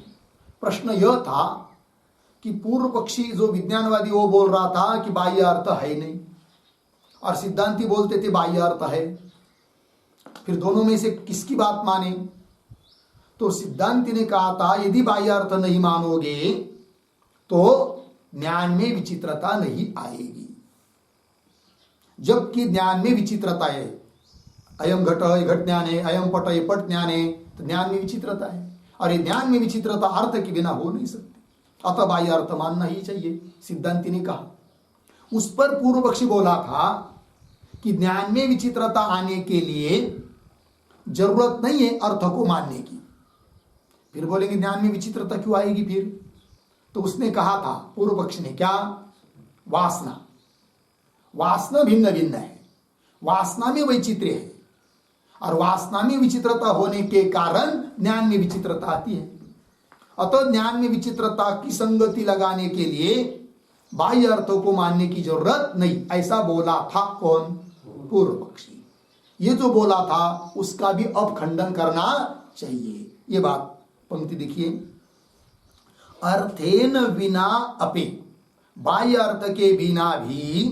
प्रश्न यह था कि पूर्व पक्षी जो विज्ञानवादी वो बोल रहा था कि बाह्य अर्थ है नहीं, और सिद्धांती बोलते थे बाह्य अर्थ है। फिर दोनों में से किसकी बात माने? तो सिद्धांति ने कहा था यदि बाह्य अर्थ नहीं मानोगे तो ज्ञान में विचित्रता नहीं आएगी। जबकि ज्ञान में विचित्रता है, अयम घट है घट ज्ञान है, अयम पट है पट ज्ञान है, तो ज्ञान में विचित्रता है। और ये ज्ञान में विचित्रता अर्थ के बिना हो नहीं सकती, अतः बाह्य अर्थ मानना ही चाहिए, सिद्धांति ने कहा। उस पर पूर्व पक्षी बोला था कि ज्ञान में विचित्रता आने के लिए जरूरत नहीं है अर्थ को मानने की। फिर बोलेंगे ज्ञान में विचित्रता क्यों आएगी फिर? तो उसने कहा था पूर्व पक्ष ने, क्या? वासना, वासना भिन्न भिन्न है, वासना में वैचित्र्य है, और वासना में विचित्रता होने के कारण ज्ञान में विचित्रता आती है। अतः ज्ञान में विचित्रता की संगति लगाने के लिए बाह्य अर्थों को मानने की जरूरत नहीं, ऐसा बोला था कौन? पूर्व पक्षी। ये जो बोला था उसका भी अब खंडन करना चाहिए। ये बात पंक्ति देखिए, अर्थेन विना अपि, बाह्य अर्थ के बिना भी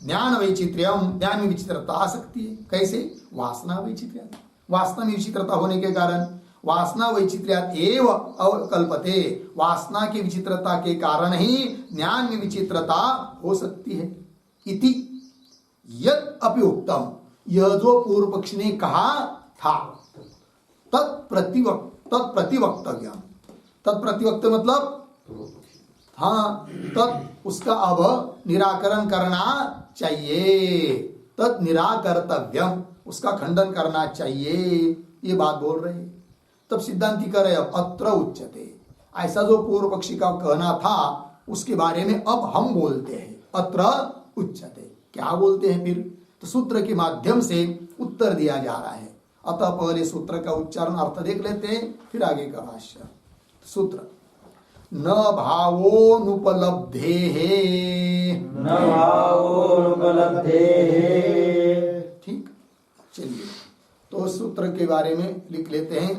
ज्ञान वैचित्र्यम, ज्ञान में विचित्रता आ सकती है। कैसे? वासना वैचित्र्य, वासना में विचित्रता होने के कारण वासना वैचित्र्यात् एव अवकल्पते, वासना की विचित्रता के कारण ही ज्ञान में विचित्रता हो सकती है। इति यत् अपि उक्तम, यह जो पूर्व पक्ष ने कहा था, तत्प्रतिवक्तव्य, तत्प्रतिवक्त मतलब हाँ, तत् उसका अब निराकरण करना चाहिए, तत् निराकर्तव्यम, उसका खंडन करना चाहिए। ये बात बोल रहे हैं। तब सिद्धांति कह रहे अब अत्र उच्यते, ऐसा जो पूर्व पक्षी का कहना था उसके बारे में अब हम बोलते हैं, अत्र उच्यते। क्या बोलते हैं फिर? तो सूत्र के माध्यम से उत्तर दिया जा रहा है। अतः पहले सूत्र का उच्चारण अर्थ देख लेते हैं, फिर आगे का भाष्य। सूत्र, न भावोनुपलब्धेः न भावोनुपलब्धेः। ठीक, चलिए तो सूत्र के बारे में लिख लेते हैं।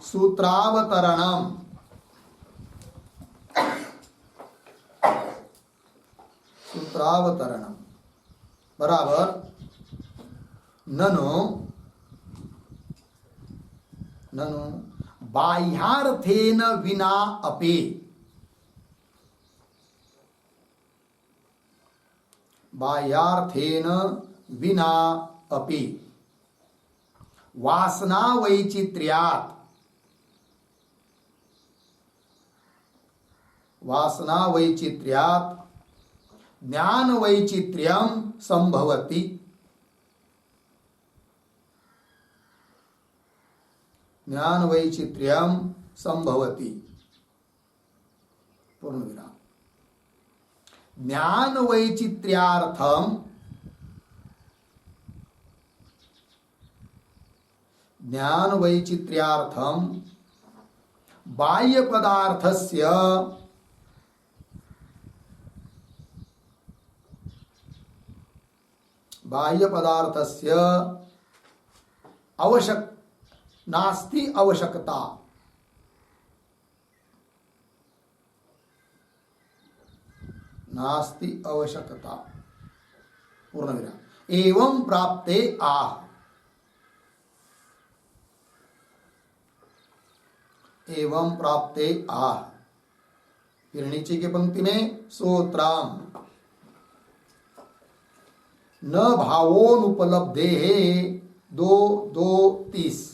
सूत्रावतरणम, सूत्रावतरणम बराबर ननु ननु बाह्यार्थेन विना अपि, बाह्यार्थेन विना अपि वासना वैचित्र्यात्, वासना वैचित्र्यात् ज्ञान वैचित्र्यं संभवति। ज्ञान वैचित्र्यं संभवति पूर्ण विराम। ज्ञान वैचित्र्यार्थम, ज्ञान वैचित्र्यार्थम बाह्य पदार्थस्य बाह्य पदार्थस्य आवश्यक नास्ति आवश्यकता, नास्ति आवश्यकता पूर्ण विराम। एवं प्राप्ते आह, एवं प्राप्ते आह। फिर नीचे की पंक्ति में सूत्राम न भावोनुपलब्धेः 2:2:30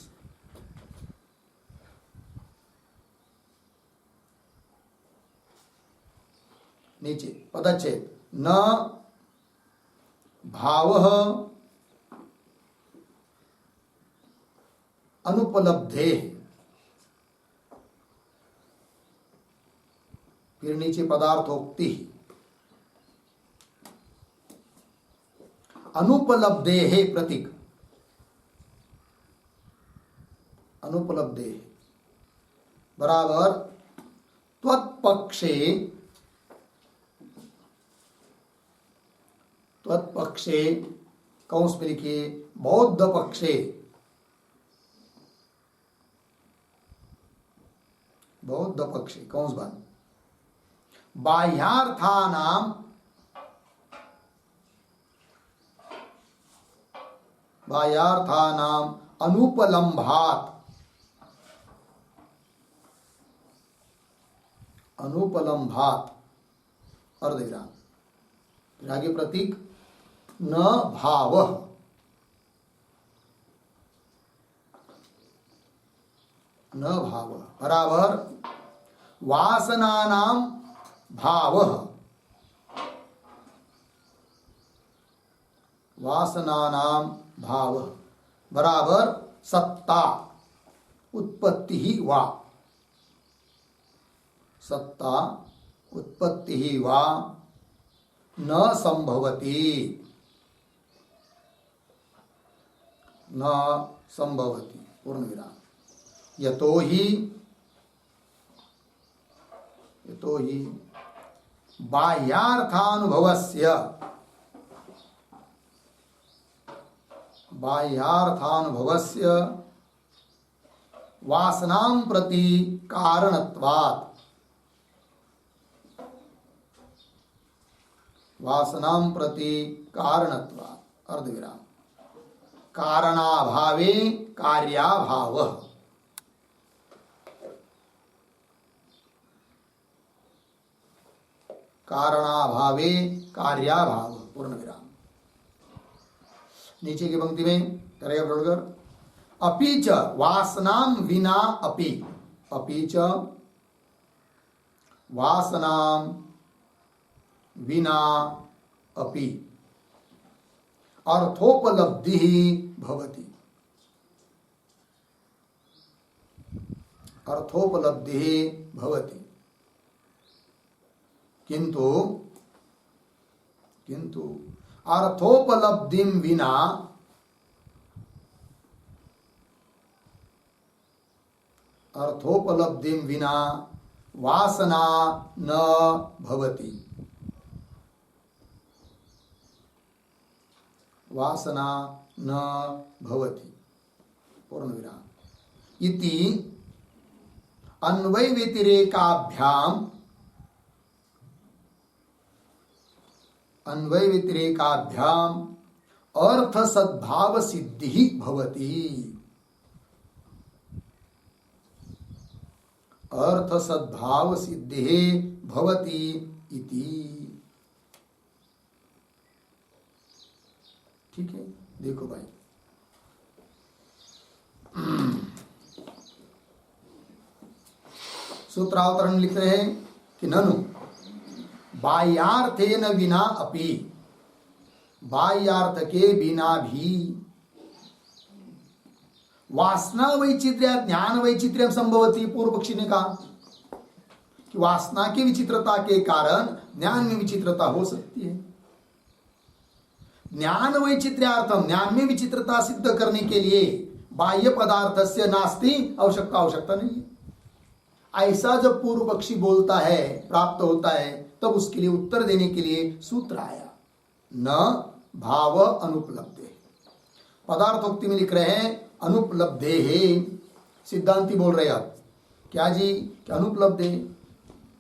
नीचे पदच्छेद न भावः अनुपलब्धेः, फिर नीचे पदार्थोक्ति अनुपलब्धेः प्रतीक, अनुपलब्धेः बराबर त्वत्पक्षे, त्वत्पक्षे कौंस में लिखिए बौद्ध पक्षे, बौद्ध पक्षे कौंस बन बाह्यार्थानां, बाह्यार्थानां अनुपलम्भात्, अनुपलम्भात् अर्धविराम। फिर आगे प्रतीक न भावः, न भावः बराबर वासनानां भावः, वासनानां भावः बराबर सत्ता उत्पत्ति ही वा, सत्ता उत्पत्ति ही वा न संभवति, न संभवति पूर्ण विराम। यतो ही बाह्यार्थानुभवस्य, बाह्यार्थानुभवस्य वासनां प्रति कारणत्वात्, वासनां प्रति कारणत्वात् अर्धविराम। कारणाभावे कार्याभावः, कारणाभावे कार्याभाव पूर्ण विराम। नीचे की पंक्ति में करेगा पढ़कर अपि च वासनां विना अपि, अपि च वासनां विना अपि अर्थोपलब्धि भवति, अर्थोपलब्धि भवति किंतु किंतु अर्थोपलब्धिं विना, अर्थोपलब्धिं विना वासना न भवति। वासना न भवति पूर्णविराम इति अन्वय व्यतिरेकाभ्याम अर्थ सद्भाव सिद्धि भवति। अर्थ सद्भाव सिद्धि भवति इति। ठीक है, देखो भाई, सूत्रावतरण लिख रहे हैं कि ननु बाह्यार्थेन विना अपि, बाह्यार्थ के बिना भी वासना वैचित्र्य ज्ञान वैचित्र्य संभवती। पूर्व पक्षी ने कहा कि वासना की विचित्रता के कारण ज्ञान में विचित्रता हो सकती है। ज्ञान वैचित्र्यार्थम, ज्ञान में विचित्रता सिद्ध करने के लिए बाह्य पदार्थ से नास्ति, आवश्यकता नहीं है। ऐसा जब पूर्व पक्षी बोलता है, प्राप्त होता है, तब उसके लिए उत्तर देने के लिए सूत्र आया न भाव अनुपलब्धे। पदार्थोक्ति में लिख रहे हैं अनुपलब्धे है। सिद्धांति बोल रहे आप क्या जी, क्या अनुपलब्धे,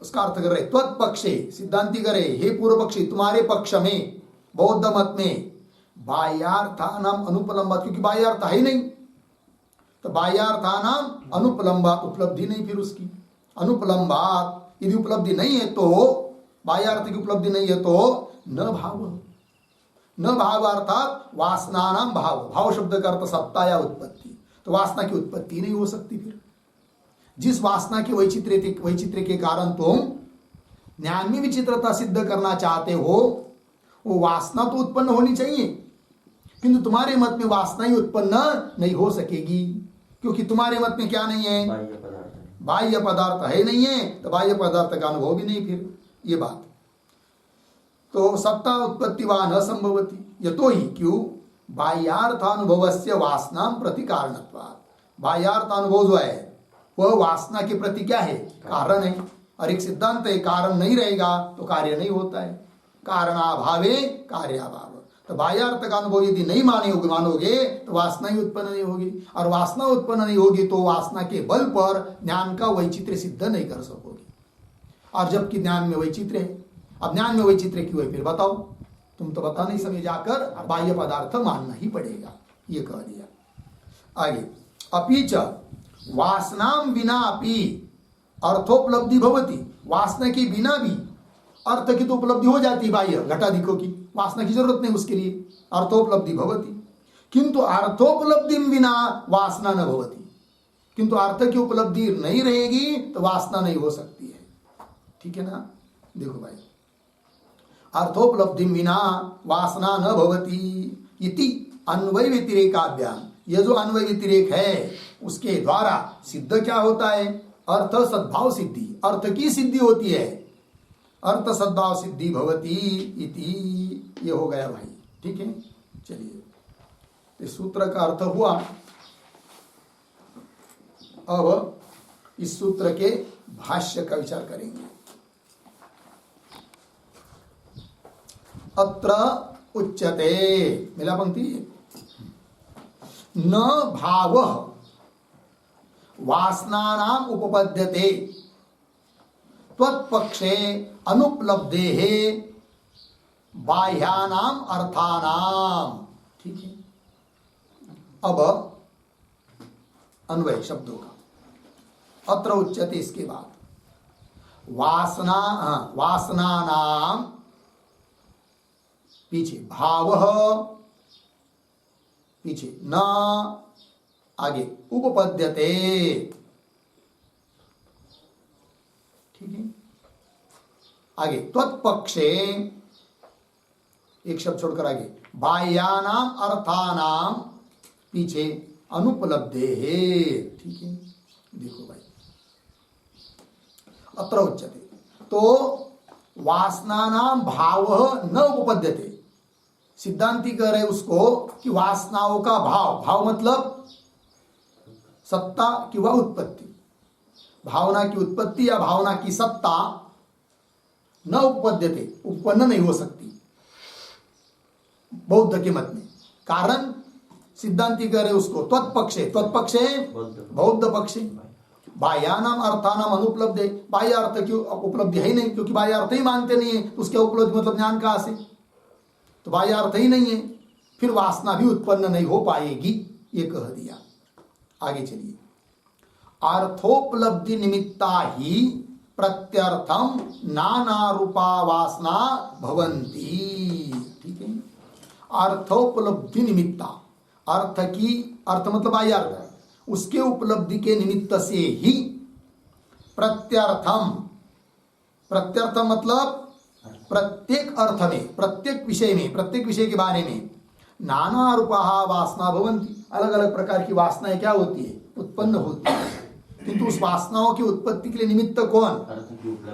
उसका अर्थ कर रहे त्वत्पक्षे। सिद्धांति करे हे पूर्व पक्षी, तुम्हारे पक्ष में बौद्ध मत में बाह्यार्थानाम अनुपलम्बा, क्योंकि बाह्यार्थ है ही नहीं, तो बाह्यार्थानाम अनुपलम्बा, उपलब्धि नहीं फिर उसकी। अनुपलम्बात, यदि उपलब्धि नहीं है तो, बाह्यार्थ की उपलब्धि नहीं है तो न भाव। न भाव अर्थात वासनानाम भाव, भाव शब्द का अर्थ सत्ता या उत्पत्ति, तो वासना की उत्पत्ति नहीं हो सकती। फिर जिस वासना के वैचित्र्य के कारण तुम ज्ञान में विचित्रता सिद्ध करना चाहते हो, वो वासना तो उत्पन्न होनी चाहिए, किंतु तुम्हारे मत में वासना ही उत्पन्न नहीं हो सकेगी, क्योंकि तुम्हारे मत में क्या नहीं है, बाह्य पदार्थ है नहीं है, तो बाह्य पदार्थ का अनुभव भी नहीं। फिर ये बात तो सत्ता उत्पत्ति वा न संभवती, यतो ही क्यों बाह्यार्थानुभवस्य वासना प्रति कारणत्वात्। बाह्यार्थानुभव जो है वह वासना के प्रति क्या है, कारण है। और एक सिद्धांत है, कारण नहीं रहेगा तो कार्य नहीं होता है, कारणाभावे कार्याभाव। तो बाह्यार्थ का अनुभव यदि नहीं मानोगे तो वासना ही उत्पन्न नहीं होगी, और वासना उत्पन्न नहीं होगी तो वासना के बल पर ज्ञान का वैचित्र्य सिद्ध नहीं कर सकोगे। और जबकि ज्ञान में वैचित्र्य है, अब ज्ञान में वैचित्र्य क्यों है फिर बताओ, तुम तो बता नहीं सके, जाकर बाह्य पदार्थ मानना ही पड़ेगा, ये कह दिया। आगे अपीच वासनाम विना अपि अर्थोपलब्धि भवति। वासना के बिना भी अर्थ की तो उपलब्धि हो जाती है, बाह्य घटाधिकों की, वासना की जरूरत नहीं उसके लिए, अर्थोपलब्धि भवति। किंतु अर्थोपलब्धि बिना वासना न भवति, किंतु अर्थ की उपलब्धि नहीं रहेगी तो वासना नहीं हो सकती है। ठीक है ना, देखो भाई, अर्थोपलब्धि बिना वासना न भवति इति अन्वय व्यतिरेकाभ्याम। ये जो अन्वय व्यतिरेक है उसके द्वारा सिद्ध क्या होता है, अर्थ सद्भाव सिद्धि, अर्थ की सिद्धि होती है, अर्थ सद्भाव सिद्धि भवति इति। ये हो गया भाई, ठीक है। चलिए, इस सूत्र का अर्थ हुआ। अब इस सूत्र के भाष्य का विचार करेंगे। अत्र उच्यते, मिला पंक्ति, न भाव वासनानाम उपपद्यते त्वत्पक्षे अनुपलब्धेः बाह्यानाम अर्थानाम। ठीक है, अब अन्वय शब्दों का। अत्र उच्यते, इसके बाद वासनानाम पीछे भाव, पीछे न, आगे उपपद्यते। ठीक है, आगे त्वत्पक्षे, एक शब्द छोड़कर आगे बाह्यानाम अर्थानाम, पीछे अनुपलब्धे है। ठीक है, देखो भाई, अत्र उच्यते, तो वासनानाम भाव न उपपद्यते। सिद्धांति कह रहे उसको कि वासनाओं का भाव, भाव मतलब सत्ता किंवा उत्पत्ति, भावना की उत्पत्ति या भावना की सत्ता न उपपद्यते, उत्पन्न नहीं हो सकती बौद्ध के मत में। कारण सिद्धांति कह रहे उसको त्वत्पक्षे, त्वत्पक्षे बौद्ध पक्षे बाह्यानाम अर्थानाम अनुपलब्धे, बाह्य अर्थ की उपलब्धि है ही नहीं, क्योंकि बाह्य अर्थ ही मानते नहीं है तो उसके उपलब्धि मतलब ज्ञान कहां से, तो बाह्य अर्थ ही नहीं है, फिर वासना भी उत्पन्न नहीं हो पाएगी, ये कह दिया। आगे चलिए, अर्थोपलब्धि निमित्ता ही प्रत्यर्थम नाना रूपा वासना भवंती। ठीक है, अर्थोपलब्धि निमित्ता, अर्थ की, अर्थ मतलब बाह्य अर्थ, उसके उपलब्धि के निमित्त से ही प्रत्यर्थम, प्रत्यर्थम मतलब प्रत्येक अर्थ में, प्रत्येक विषय में, प्रत्येक विषय के बारे में नाना रूपा वासना भवंती, अलग अलग प्रकार की वासनाएं क्या होती है, उत्पन्न होती है, किंतु उस वासनाओं की उत्पत्ति के लिए निमित्त कौन,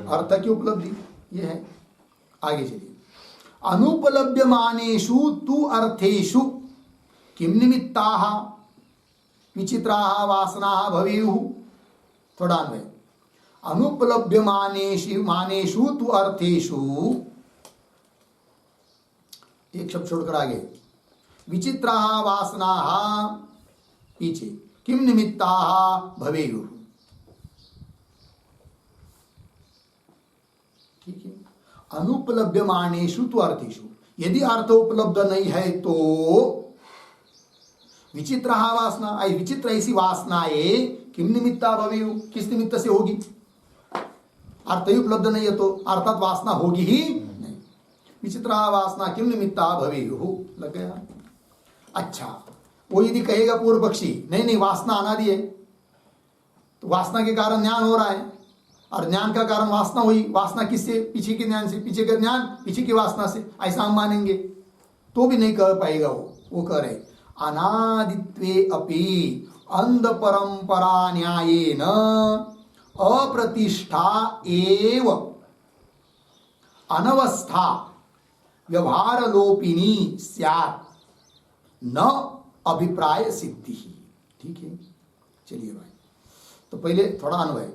अर्थ की उपलब्धि, ये है। आगे चलिए, अनुपलभ्यमानेषु तु अर्थेषु किम निमित्ताः विचित्राः वासनाः भवेयुः। थोड़ा अन्वय, अनुपलभ्यमानेषु मानेषु तु अर्थेषु, एक शब्द छोड़कर आगे, विचित्राः वासनाः पीछे, किम निमित्ताः भवेयुः। ठीक है, अनुपलभ्यमानेषु तु अर्थेषु, यदि अर्थ उपलब्ध नहीं है तो विचित्र वासना, विचित्र ऐसी वासनाएं किम निमित्ता भवेयु, किस निमित्त से होगी, अर्थ ही उपलब्ध नहीं है तो अर्थात वासना होगी ही नहीं। विचित्र वासना किम निमित्ता भवेयु, लग गया। अच्छा, वो यदि कहेगा पूर्व पक्षी नहीं नहीं वासना अनादि है, तो वासना के कारण ज्ञान हो रहा है, और ज्ञान का कारण वासना हुई, वासना किससे, पीछे के ज्ञान से, पीछे का ज्ञान पीछे की वासना से, ऐसा हम मानेंगे तो भी नहीं कर पाएगा वो कह रहे अनादित्वे अपि अंध परंपरा न्यायेन अप्रतिष्ठा एव अनवस्था व्यवहार लोपिनी स्यात् न अभिप्राय सिद्धि। ठीक है, चलिए भाई, तो पहले थोड़ा अन्वय,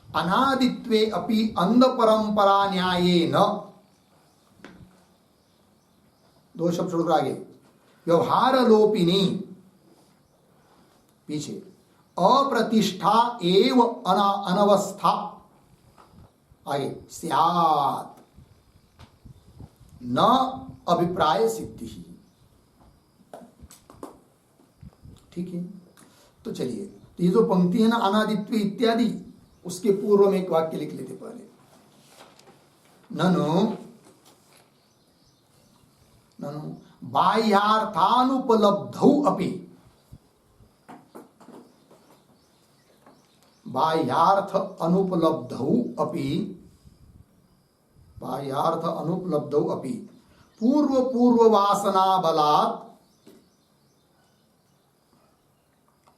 अनादित्वे अपि अंध परंपरा न्यायेन, दो शब्द छोड़कर आगे, व्यवहार लोपिनी पीछे, अप्रतिष्ठा एव अनवस्था आगे, स्यात् न अभिप्राय सिद्धि। ठीक है, तो चलिए, तो ये जो पंक्ति है ना अनादित्व इत्यादि, उसके पूर्व में एक वाक्य लिख लेते पहले, ननु ननु बाह्यार्थानुपलब्धौ अपि, बाह्यार्थ अनुपलब्धौ अपि, बाह्यार्थ अनुपलब्धौ अपि पूर्व वासना बलात्,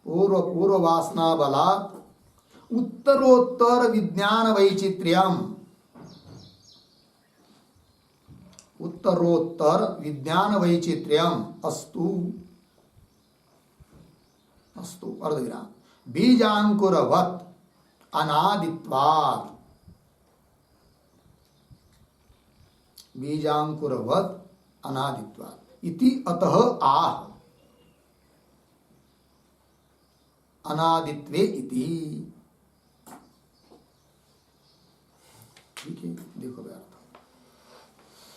पूर्व वासना बलात् उत्तरोत्तर विज्ञान वैचित्र्यम, उत्तरोत्तर विज्ञान वैचित्र्यम अस्तु, अस्तु अर्धविराम, बीजांकुरवत् अनादित्वात्, बीजांकुरवत् अनादित्वात् इति अतः आह अनादित्वे इति। ठीक है, देखो अर्थ,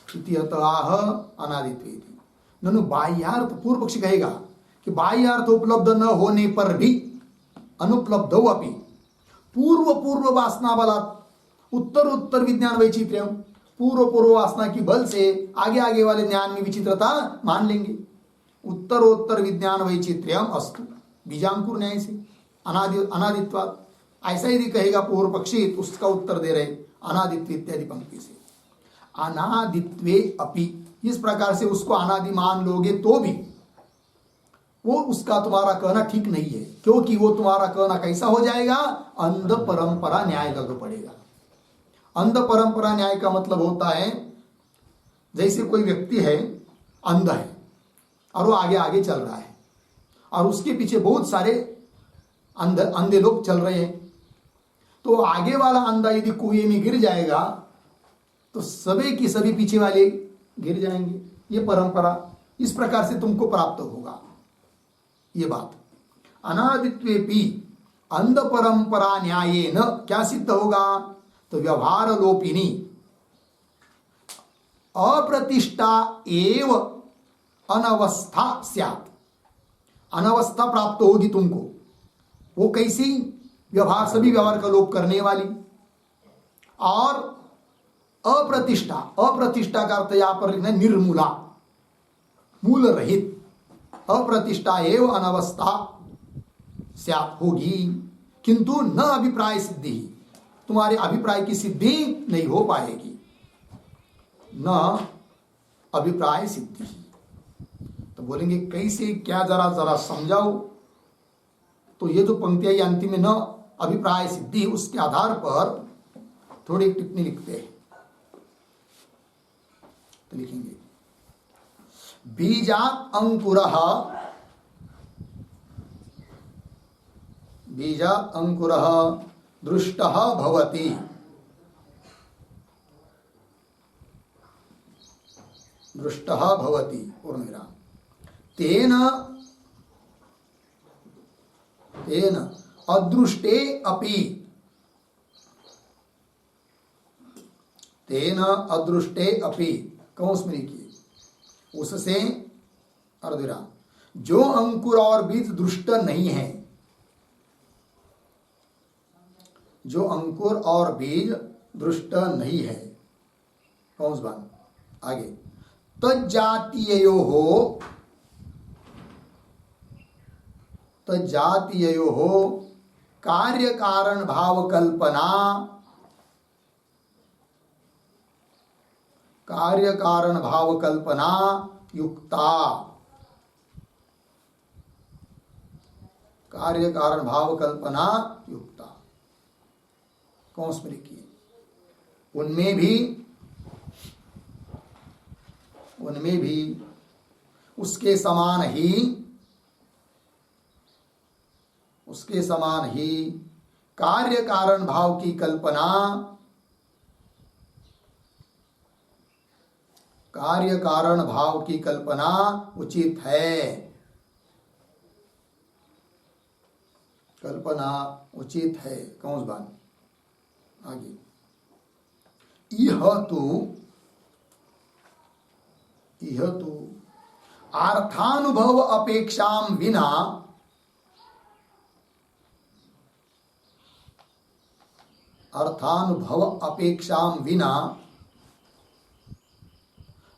इति अतः आह अनादित्वे इति। ननु बाह्यार्थ, पूर्व पक्षी कहेगा कि बाह्यार्थ उपलब्ध न होने पर भी अनुपलब्ध हो अपि पूर्व वासना बलात् उत्तर विज्ञान वैचित्र्यम, पूर्व वासना की बल से आगे वाले ज्ञान में विचित्रता मान लेंगे। उत्तरोत्तर विज्ञान वैचित्र्यम अस्तु, बीजांकुर न्याय से अनादित्वात्, ऐसा यदि कहेगा पूर्व पक्षी तो उसका उत्तर दे रहे अनादित्व इत्यादि पंक्ति से। अनादित्वे अपि, इस प्रकार से उसको अनादि मान लोगे तो भी वो उसका तुम्हारा कहना ठीक नहीं है, क्योंकि वो तुम्हारा कहना कैसा हो जाएगा, अंध परंपरा न्याय लगना पड़ेगा। अंध परंपरा न्याय का मतलब होता है जैसे कोई व्यक्ति है, अंध है और वो आगे चल रहा है और उसके पीछे बहुत सारे अंधे लोग चल रहे हैं, तो आगे वाला अंधा यदि कुएं में गिर जाएगा तो सभी की सभी पीछे वाले गिर जाएंगे। ये परंपरा इस प्रकार से तुमको प्राप्त होगा। ये बात अनादित्वेपि अंध परंपरा न्यायेन क्या सिद्ध होगा? तो व्यवहार लोपिनी अप्रतिष्ठा एव अनवस्था स्यात्। अनवस्था प्राप्त होगी तुमको। वो कैसी? व्यवहार, सभी व्यवहार का लोप करने वाली। और अप्रतिष्ठा, अप्रतिष्ठा का अर्थ यहां पर लिखना निर्मूला, मूल रहित। अप्रतिष्ठा एव अनवस्था स्यात् होगी, किंतु न अभिप्राय सिद्धि, तुम्हारे अभिप्राय की सिद्धि नहीं हो पाएगी। न अभिप्राय सिद्धि। तो बोलेंगे कैसे, क्या, जरा जरा समझाओ। तो ये जो पंक्तियां ये अंतिम में न अभिप्राय सिद्धि, उसके आधार पर थोड़ी टिप्पणी लिखते हैं। तो लिखेंगे बीजात् अंकुरः, बीजात् अंकुरः दृष्टः भवति। दृष्टः भवति पूर्णविराम। तेन तेन अदृष्टे अपि, तेन अदृष्टे अपि कौंस में लिखिए, उससे अर्धविराम, जो अंकुर और बीज दृष्ट नहीं है, जो अंकुर और बीज दृष्ट नहीं है, कौन सा बात आगे, तज्जातीययोः, तज्जातीययोः कार्य कारण भाव कल्पना, कार्य कारण भाव कल्पना युक्ता, कार्य कारण भाव कल्पना युक्ता, कौन सी लिखिए, उनमें भी उसके समान ही, उसके समान ही कार्य कारण भाव की कल्पना, कार्य कारण भाव की कल्पना उचित है, कल्पना उचित है। कौन सी बात आगे, यह तो अर्थानुभव अपेक्षाम विना, अर्थानुभव अपेक्षाम विना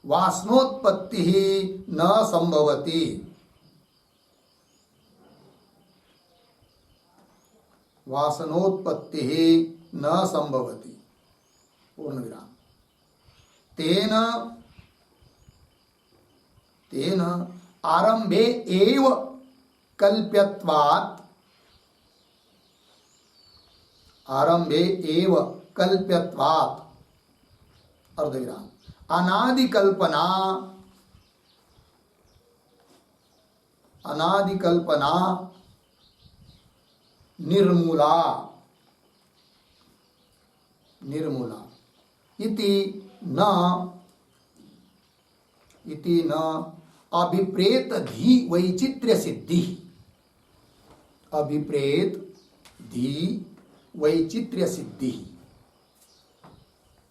वासनोत्पत्ति ही न संभवति, वासनोत्पत्ति ही न संभवति पूर्ण विराम। तेन तेन आरंभे एव कल्प्यत्वात्, आरंभे एव कल्प्यत्वात् अर्धविराम, अनादि कल्पना, अनादि कल्पना निर्मूला, निर्मूला इति न अभिप्रेत धी वैचित्र्य सिद्धि, अभिप्रेत धी वैचित्र्य सिद्धि,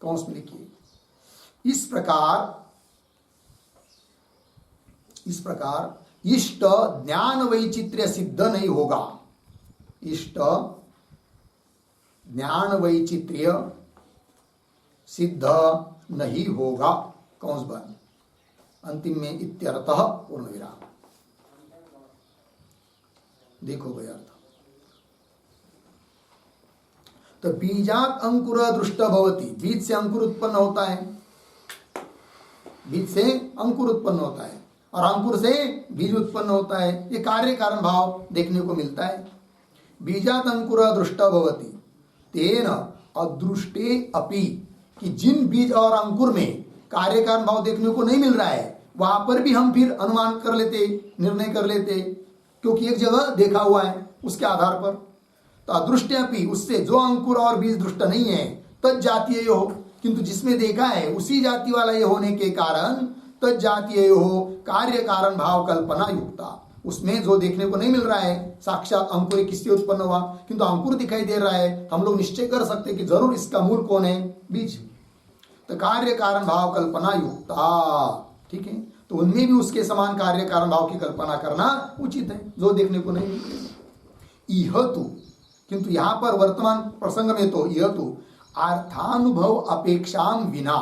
कौन सी लिखिए, इस प्रकार इष्ट ज्ञान वैचित्र्य सिद्ध नहीं होगा, इष्ट ज्ञान वैचित्र्य सिद्ध नहीं होगा। कौन सा बात अंतिम में इत्यर्थः पूर्ण विराम। देखो भाई अर्थ, तो बीजात अंकुर दृष्ट भवति, बीज से अंकुर उत्पन्न होता है, बीज से अंकुर उत्पन्न होता है और अंकुर से बीज उत्पन्न होता है। ये कार्य कारण भाव देखने को मिलता है। बीजात अंकुर दृष्ट भवति तेन अदृष्टे अपि, कि जिन बीज और अंकुर में कार्य कारण भाव देखने को नहीं मिल रहा है वहां पर भी हम फिर अनुमान कर लेते, निर्णय कर लेते, क्योंकि एक जगह देखा हुआ है उसके आधार पर। तो अदृष्ट्यपि, उससे जो अंकुर और बीज दृष्ट नहीं है, तद जातीय हो, किंतु जिसमें देखा है उसी जाति वाला ये होने के कारण तद जातीय हो कार्य कारण भाव कल्पना युक्ता, उसमें जो देखने को नहीं मिल रहा है साक्षात अंकुर किससे उत्पन्न हुआ, किंतु अंकुर दिखाई दे रहा है, हम लोग निश्चय कर सकते हैं कि जरूर इसका मूल कौन है, बीज। तो कार्य कारण भाव कल्पना युक्ता, ठीक है, तो उनमें भी उसके समान कार्य कारण भाव की कल्पना करना उचित है जो देखने को नहीं मिलते। यह तो, किंतु यहां पर वर्तमान प्रसंग में तो यह तो अर्थानुभव अपेक्षाम विना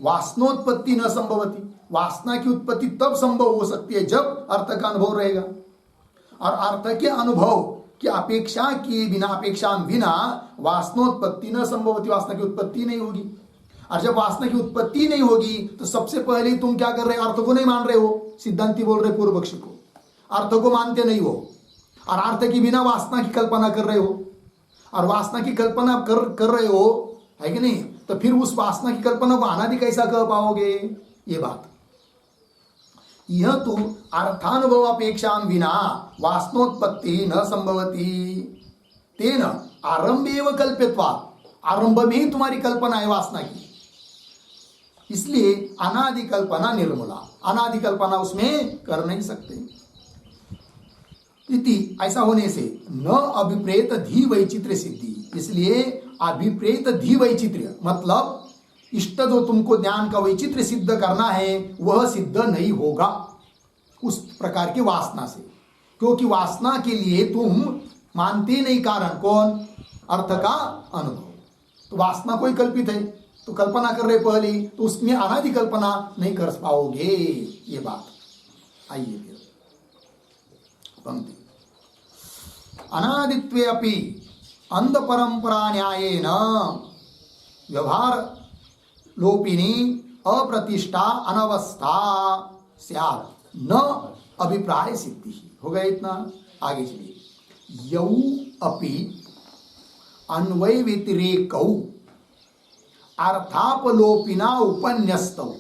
वासनोत्पत्ति न संभवती, वासना की उत्पत्ति तब संभव हो सकती है जब अर्थ का अनुभव रहेगा, और अर्थ के अनुभव की अपेक्षा किए बिना, अपेक्षा बिना वासनोत्पत्ति न संभवती, वासना की उत्पत्ति नहीं होगी। और जब वासना की उत्पत्ति नहीं होगी तो सबसे पहले तुम क्या कर रहे हो, अर्थ को नहीं मान रहे हो, सिद्धांती बोल रहे पूर्व पक्षी को, अर्थ को मानते नहीं हो, और अर्थ के बिना वासना की कल्पना कर रहे हो, और वासना की कल्पना कर रहे हो, है कि नहीं, तो फिर उस वासना की कल्पना को अनादि कैसा कह पाओगे, ये बात। यह तो अर्थानुभव अपेक्षा विना वासनोत्पत्ति न संभवती, तेन आरंभेव कल्पित्वा, आरंभ में ही तुम्हारी कल्पना है वासना की, इसलिए अनादि कल्पना निर्मूला, अनादि कल्पना उसमें कर नहीं सकते। इति, ऐसा होने से न अभिप्रेत धी वैचित्र्य सिद्धि, इसलिए अभिप्रेत धी वैचित्र्य मतलब इष्ट जो तुमको ज्ञान का वैचित्र्य सिद्ध करना है वह सिद्ध नहीं होगा उस प्रकार की वासना से, क्योंकि वासना के लिए तुम मानते नहीं कारण कौन, अर्थ का अनुभव, तो वासना कोई कल्पित है तो कल्पना कर रहे पहले, तो उसमें अनादि कल्पना नहीं कर पाओगे, ये बात। आइए फिर पंक्ति, अनादित्वे अपि अंध परंपरा न्यायेन व्यवहार लोपिनी अप्रतिष्ठा अनवस्था स्यात् न अभिप्राय सिद्धि। हो गया इतना, आगे चलिए। यौ अपि अन्वय व्यतिरेकौ अर्थापलोपिना उपन्यस्तौ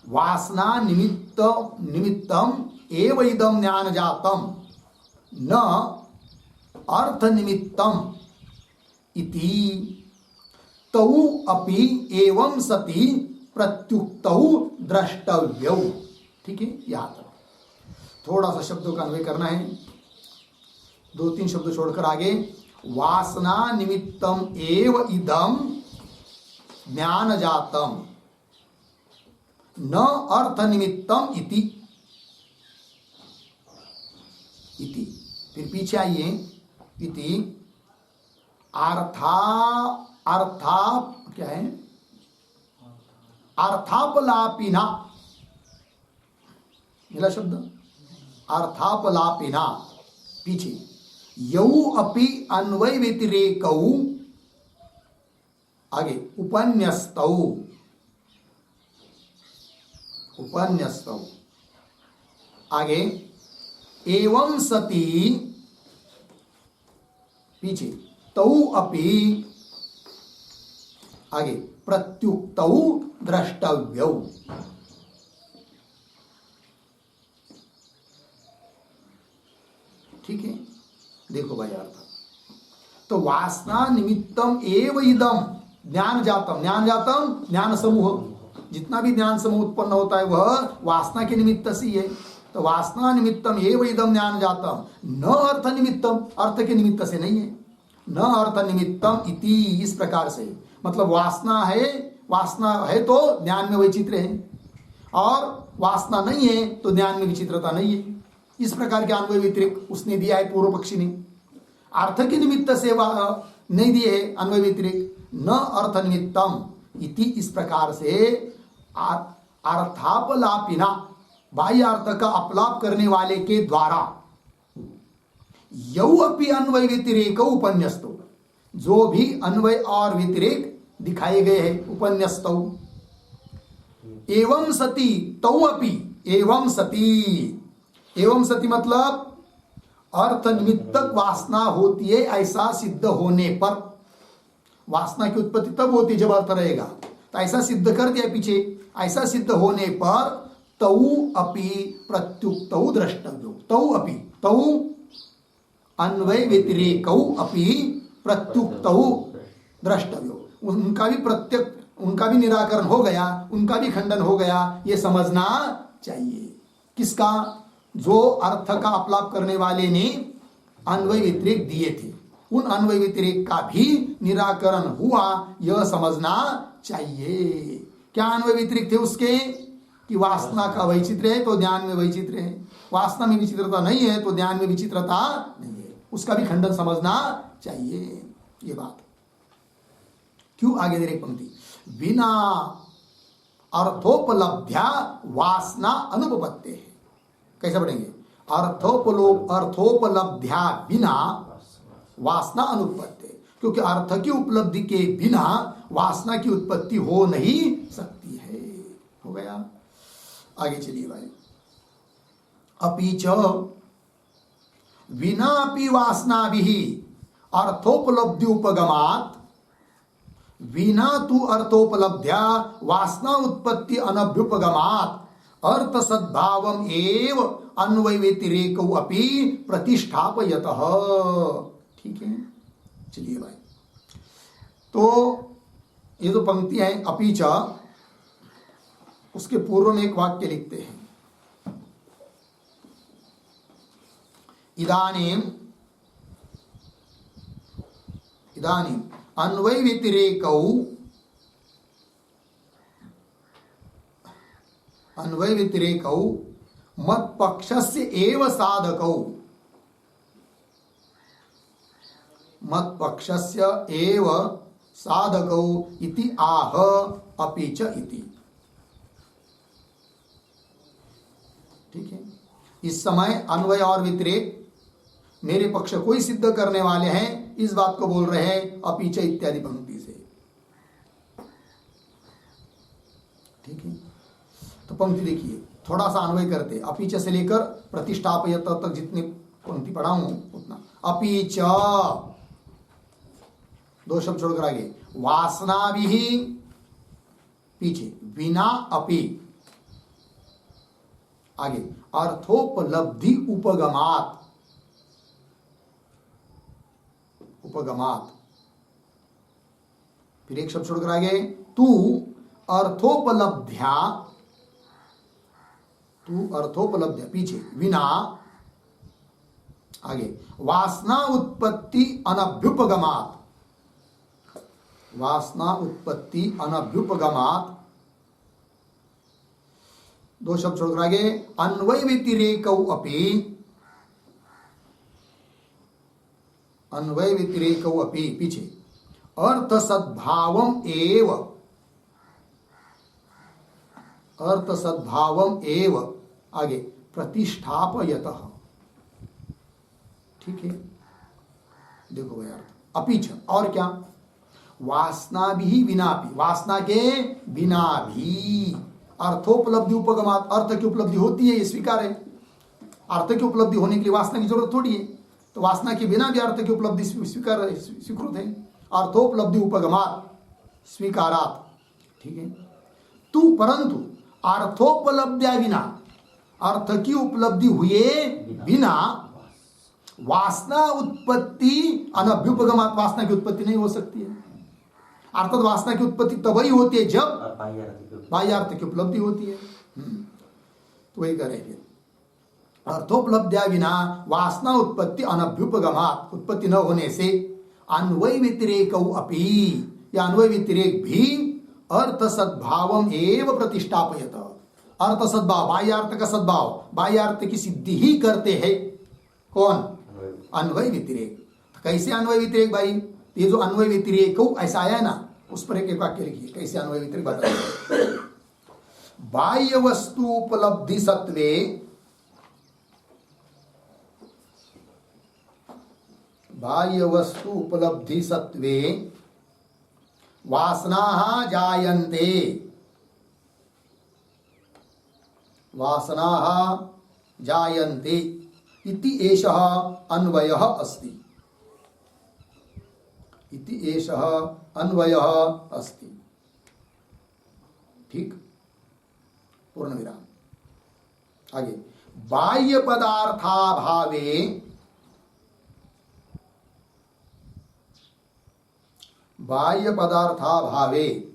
वासना निमित्तम एव इदं ज्ञान जातम न अर्थ निमित्तम इति तौ अपि एवं सति प्रत्युक्तौ द्रष्टव्यौ। ठीक है, यहां तक थोड़ा सा शब्दों का अन्वय करना है, 2-3 शब्द छोड़कर आगे। वासना निमित्तम एव इदम ज्ञान जातम न अर्थ निमित्तम इति, फिर पीछे आइए, इति अर्था क्या है, अर्थापलापिना, मिला शब्द अर्थापलापिना, पीछे यौ अपि अन्वय व्यतिरेकौ, आगे उपन्यस्तौ, आगे एवं सति, पीछे तौ अपि, आगे प्रत्युक्तौ द्रष्टव्यौ। ठीक है, देखो भाई अर्थ, तो वासना निमित्तम एव इदम ज्ञान जातम, ज्ञान जातम ज्ञान समूह, जितना भी ज्ञान समूह उत्पन्न होता है वह वासना के निमित्त से है, तो वासना निमित्तम एव इदम ज्ञान जातम न अर्थ निमित्तम, अर्थ के निमित्त से नहीं है, न अर्थ निमित्तम इति, इस प्रकार से, मतलब वासना है तो ज्ञान में वैचित्र्य है, और वासना नहीं है तो ज्ञान में विचित्रता नहीं है। इस प्रकार के अन्वय व्यतिरेक उसने दिया है पूर्व पक्षी ने, अर्थ के निमित्त से नहीं दिए है अन्वय व्यतिरेक, न अर्थ निमित्तम इति, इस प्रकार से अर्थापलापिना, बाह्य अर्थ का अपलाप करने वाले के द्वारा, यौ अपि अन्वय व्यतिरेक उपन्यस्तो, जो भी अन्वय और व्यतिरेक दिखाए गए हैं उपन्यस्तौ, एवं सति तौ अपि, एवं सति मतलब अर्थ निमित्तक वासना होती है ऐसा सिद्ध होने पर, वासना की उत्पत्ति तब होती जब अर्थ रहेगा, तो ऐसा सिद्ध कर दिया पीछे, ऐसा सिद्ध होने पर तौ अपि प्रत्युक्तौ द्रष्टव्यो, तौ अपि, तौ अन्वय व्यतिरेकौ अपि प्रत्युक्तौ द्रष्टव्यो। उनका भी निराकरण हो गया, उनका भी खंडन हो गया, ये समझना चाहिए। किसका? जो अर्थ का अपलाप करने वाले ने अन्वय व्यतिरेक दिए थे, उन अन्वय व्यतिरेक का भी निराकरण हुआ, यह समझना चाहिए। क्या अन्वय व्यतिरेक थे उसके? कि वासना का वैचित्र्य है तो ध्यान में वैचित्र्य है, वासना में विचित्रता नहीं है तो ध्यान में विचित्रता नहीं है, उसका भी खंडन समझना चाहिए। ये बात क्यों? आगे दे रही पंक्ति, बिना अर्थोपलब्ध्या वासना अनुपपत्ते है। कैसे पढ़ेंगे? अर्थोपलब्ध्या बिना वासना अनुपपत्ति, क्योंकि अर्थ की उपलब्धि के बिना वासना की उत्पत्ति हो नहीं सकती है। हो गया? आगे चलिए भाई। अपीच विनापि वासनाभिः अर्थोपलब्धि उपगमात् विना तु अर्थोपलब्ध्या वासना उत्पत्ति अनभ्युपगमात् अर्थ सद्भावम एव अन्वय व्यतिरेकौ अपि प्रतिष्ठापयतः। ठीक है, चलिए भाई। तो ये जो पंक्ति है अपीच, उसके पूर्व में एक वाक्य लिखते हैं, इदानीम अन्वय व्यतिरेकौ मत पक्षस्य एव साधकौ, मत पक्षस्य एव साधकौ इति आह अपीच इति। ठीक है, इस समय अन्वय और व्यतिरेक मेरे पक्ष को ही सिद्ध करने वाले हैं, इस बात को बोल रहे हैं अपीच इत्यादि पंक्ति से। ठीक है, तो पंक्ति देखिए, थोड़ा सा अन्वय करते, अपीच से लेकर प्रतिष्ठापयत तक जितने पंक्ति पढ़ाऊं उतना। अपीच, दो शब्द छोड़कर आगे, वासना भी पीछे, बिना अपि आगे, अर्थोपलब्धि उपगमात, फिर एक शब्द छोड़कर आगे, तू अर्थोपलब्ध्या पीछे, विना आगे, वासना उत्पत्ति अनभ्युपगमात, दो शब्द छोड़कर आगे, अन्वय व्यतिरेकौ अपि पीछे, अर्थ सद्भावम एव आगे, प्रतिष्ठापयतः। ठीक है, देखो भाई, अर्थ अपीच और क्या, वासना भी बिनापि, वासना के बिना भी अर्थोपलब्धि उपगमात, अर्थ की उपलब्धि होती है, ये स्वीकार है। अर्थ की उपलब्धि होने के लिए वासना की जरूरत थोड़ी है, तो वासना के बिना भी अर्थ की उपलब्धि स्वीकृत है। अर्थोपलब्धि उपगमात स्वीकारात। ठीक है, तू परंतु अर्थोपलब्ध्या बिना, अर्थ की उपलब्धि हुए बिना वासना उत्पत्ति अनभ्युपगमात, वासना की उत्पत्ति नहीं हो सकती है। अर्थात वासना की उत्पत्ति तभी होती है जब बाह्यार्थ की उपलब्धि होती है। तो वही कह रहे हैं, अर्थोपलब्ध्या बिना वासना उत्पत्ति अनभ्युपगमात, उत्पत्ति न होने से अन्वय व्यतिरेकौ अपि, या अन्वय व्यतिरेक भी अर्थ सद्भावम एव प्रतिष्ठापयत, अर्थ सद्भाव, बाह्यार्थ का सद्भाव, बाह्यार्थ की सिद्धि ही करते हैं। कौन? अन्वय व्यतिरेक। कैसे अन्वय व्यतिरेक भाई? ये जो अन्वय व्यतिरेक ऐसा आया है ना, उस पर एक वाक्य लिखिए, कैसे अन्वय व्यतिरेक बताइए। बाह्य वस्तु उपलब्धि सत्वे, बाह्य वस्तु उपलब्धि सत्वे वासनाः जायन्ते, वासनाः जायन्ते इति एषः अन्वयः अस्ति, इति एषः अन्वयः अस्ति। ठीक, पूर्ण विराम। आगे, बाह्य पदार्थाभावे बाह्य पदार्था भावे